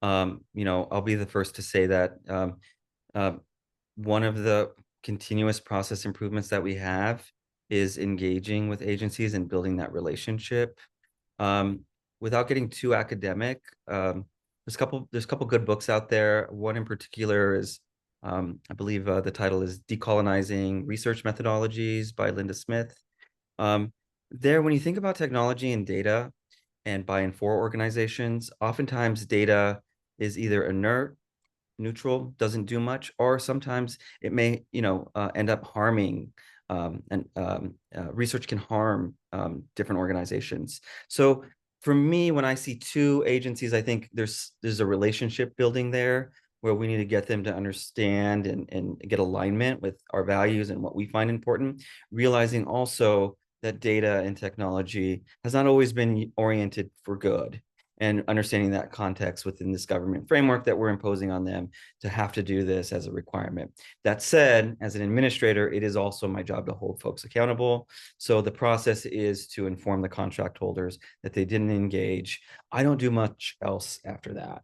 I'll be the first to say that one of the continuous process improvements that we have is engaging with agencies and building that relationship. Without getting too academic, there's a couple good books out there. One in particular is, I believe the title is Decolonizing Research Methodologies by Linda Smith. There, when you think about technology and data and by and for organizations, oftentimes data is either inert, neutral, doesn't do much, or sometimes it may, end up harming, research can harm different organizations. So for me, when I see two agencies, I think there's a relationship building there where we need to get them to understand and get alignment with our values and what we find important, realizing also that data and technology has not always been oriented for good, and understanding that context within this government framework that we're imposing on them to have to do this as a requirement. That said, as an administrator, it is also my job to hold folks accountable. So the process is to inform the contract holders that they didn't engage. I don't do much else after that,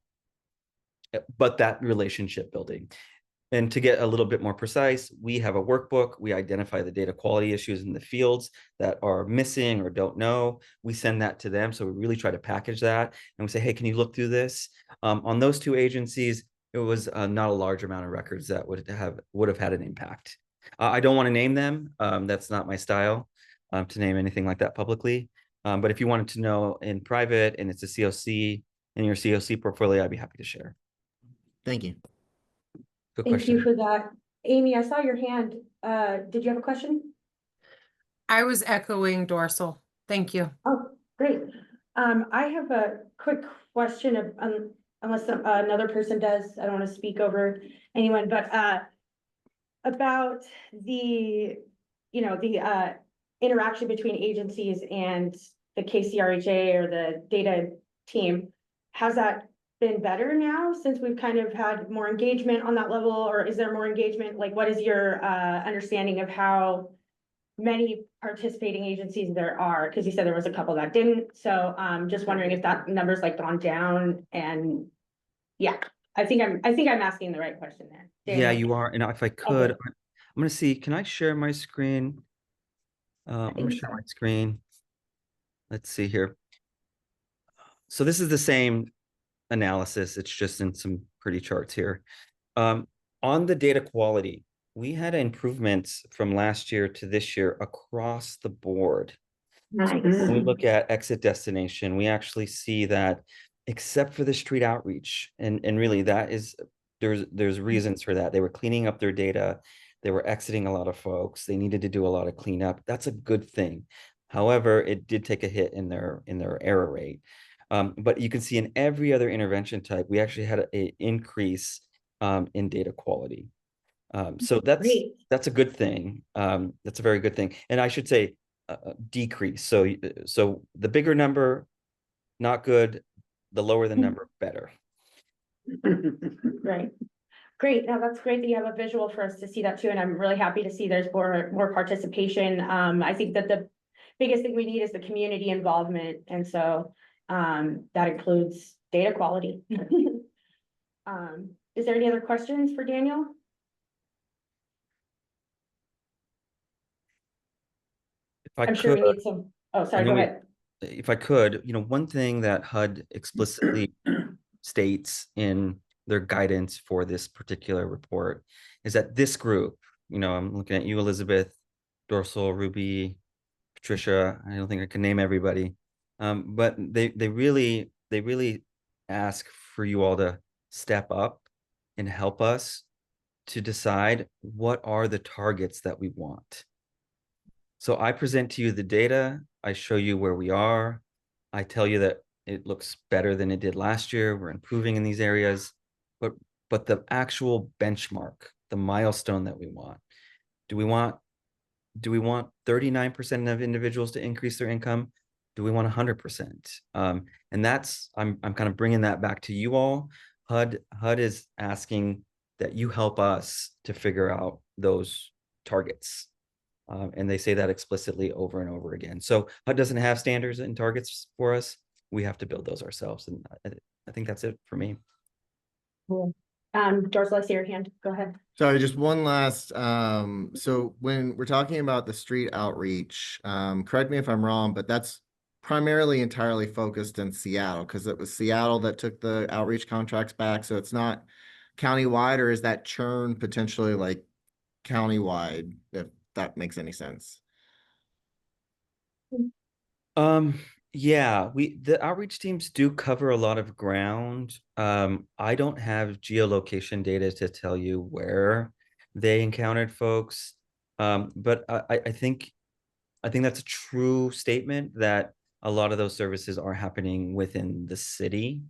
but that relationship building. And to get a little bit more precise, we have a workbook. We identify the data quality issues in the fields that are missing or don't know. We send that to them. So we really try to package that. And we say, hey, can you look through this? On those two agencies, it was not a large amount of records that would have had an impact. I don't want to name them. That's not my style, to name anything like that publicly. But if you wanted to know in private and it's a CoC in your CoC portfolio, I'd be happy to share. Thank you. Good Thank question. you for that. Amy, I saw your hand. Did you have a question? I was echoing Dorsal. Thank you. Oh, great. I have a quick question of, unless another person does, I don't want to speak over anyone, but about the interaction between agencies and the KCRHA or the data team. Has that been better now since we've kind of had more engagement on that level, or is there more engagement? Like, what is your understanding of how many participating agencies there are? Because you said there was a couple that didn't. So just wondering if that number's like gone down. And yeah, I think I'm asking the right question there. Yeah, Daniel. you are. And if I could, Okay. I'm going to see, can I share my screen? I'm going to share my screen. Let's see here. So this is the same analysis. It's just in some pretty charts here. On the data quality, we had improvements from last year to this year across the board. Nice. When we look at exit destination, we actually see that except for the street outreach, and really that is, there's reasons for that. They were cleaning up their data. They were exiting a lot of folks. They needed to do a lot of cleanup. That's a good thing. However, it did take a hit in their error rate. But you can see in every other intervention type, we actually had an increase in data quality. So that's a good thing. That's a very good thing. And I should say decrease. So the bigger number, not good. The lower the number, better. Right. Great. Now that's great that you have a visual for us to see that too. And I'm really happy to see there's more participation. I think that the biggest thing we need is the community involvement. And so that includes data quality. Is there any other questions for Daniel? I'm sure we need some. Oh, sorry, go ahead. If I could, one thing that HUD explicitly states in their guidance for this particular report is that this group, I'm looking at you, Elizabeth, Dorsal, Ruby, Patricia, I don't think I can name everybody, but they really ask for you all to step up and help us to decide what are the targets that we want. So I present to you the data, I show you where we are, I tell you that it looks better than it did last year, we're improving in these areas, but the actual benchmark, the milestone that we want, do we want 39% of individuals to increase their income? Do we want 100%? And that's, I'm kind of bringing that back to you all. HUD is asking that you help us to figure out those targets. And they say that explicitly over and over again. So HUD doesn't have standards and targets for us. We have to build those ourselves. And I think that's it for me. Dorsal, I see your hand. Go ahead. Sorry, just one last, so when we're talking about the street outreach, correct me if I'm wrong, but that's primarily entirely focused in Seattle, because it was Seattle that took the outreach contracts back, so it's not countywide, or is that churn potentially like countywide, if that makes any sense? Yeah, the outreach teams do cover a lot of ground. I don't have geolocation data to tell you where they encountered folks. But I think that's a true statement that a lot of those services are happening within the city.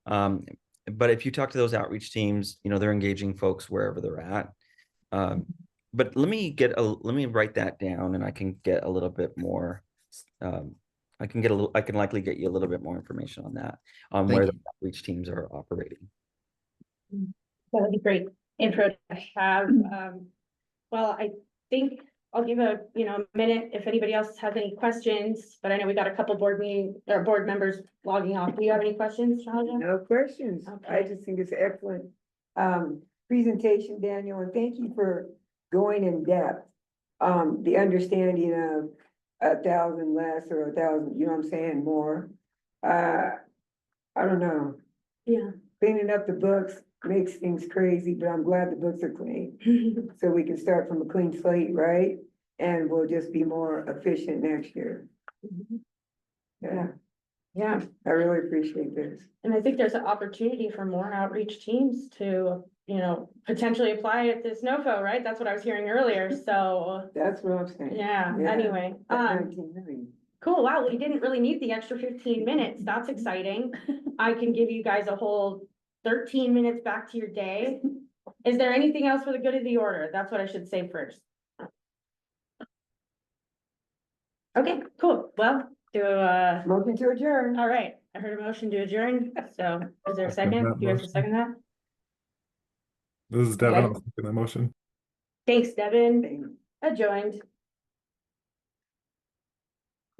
But if you talk to those outreach teams, they're engaging folks wherever they're at. But let me write that down, and I can get a little bit more. I can likely get you a little bit more information on that, on Thank where you. the outreach teams are operating. That would be great intro to have. Well, I think I'll give a minute if anybody else has any questions, but I know we got a couple board members logging off. Do you have any questions, Zsa Zsa? No questions. I just think it's excellent presentation, Daniel, and thank you for going in depth. The understanding of 1,000 less or 1,000, you know what I'm saying, more. I don't know. Yeah. Cleaning up the books makes things crazy, but I'm glad the books are clean. So we can start from a clean slate, right? And we'll just be more efficient next year. Yeah. Yeah. I really appreciate this. And I think there's an opportunity for more outreach teams to, potentially apply at this NOFO, right? That's what I was hearing earlier. So that's what I'm saying. Yeah. Anyway, cool. Wow. We didn't really need the extra 15 minutes. That's exciting. I can give you guys a whole 13 minutes back to your day. Is there anything else for the good of the order? That's what I should say first. Okay, cool. Well, motion to adjourn. All right. I heard a motion to adjourn. So is there a second? Do you have to second that? This is Devin. Okay. I'll second that motion. Thanks, Devin. Adjourned.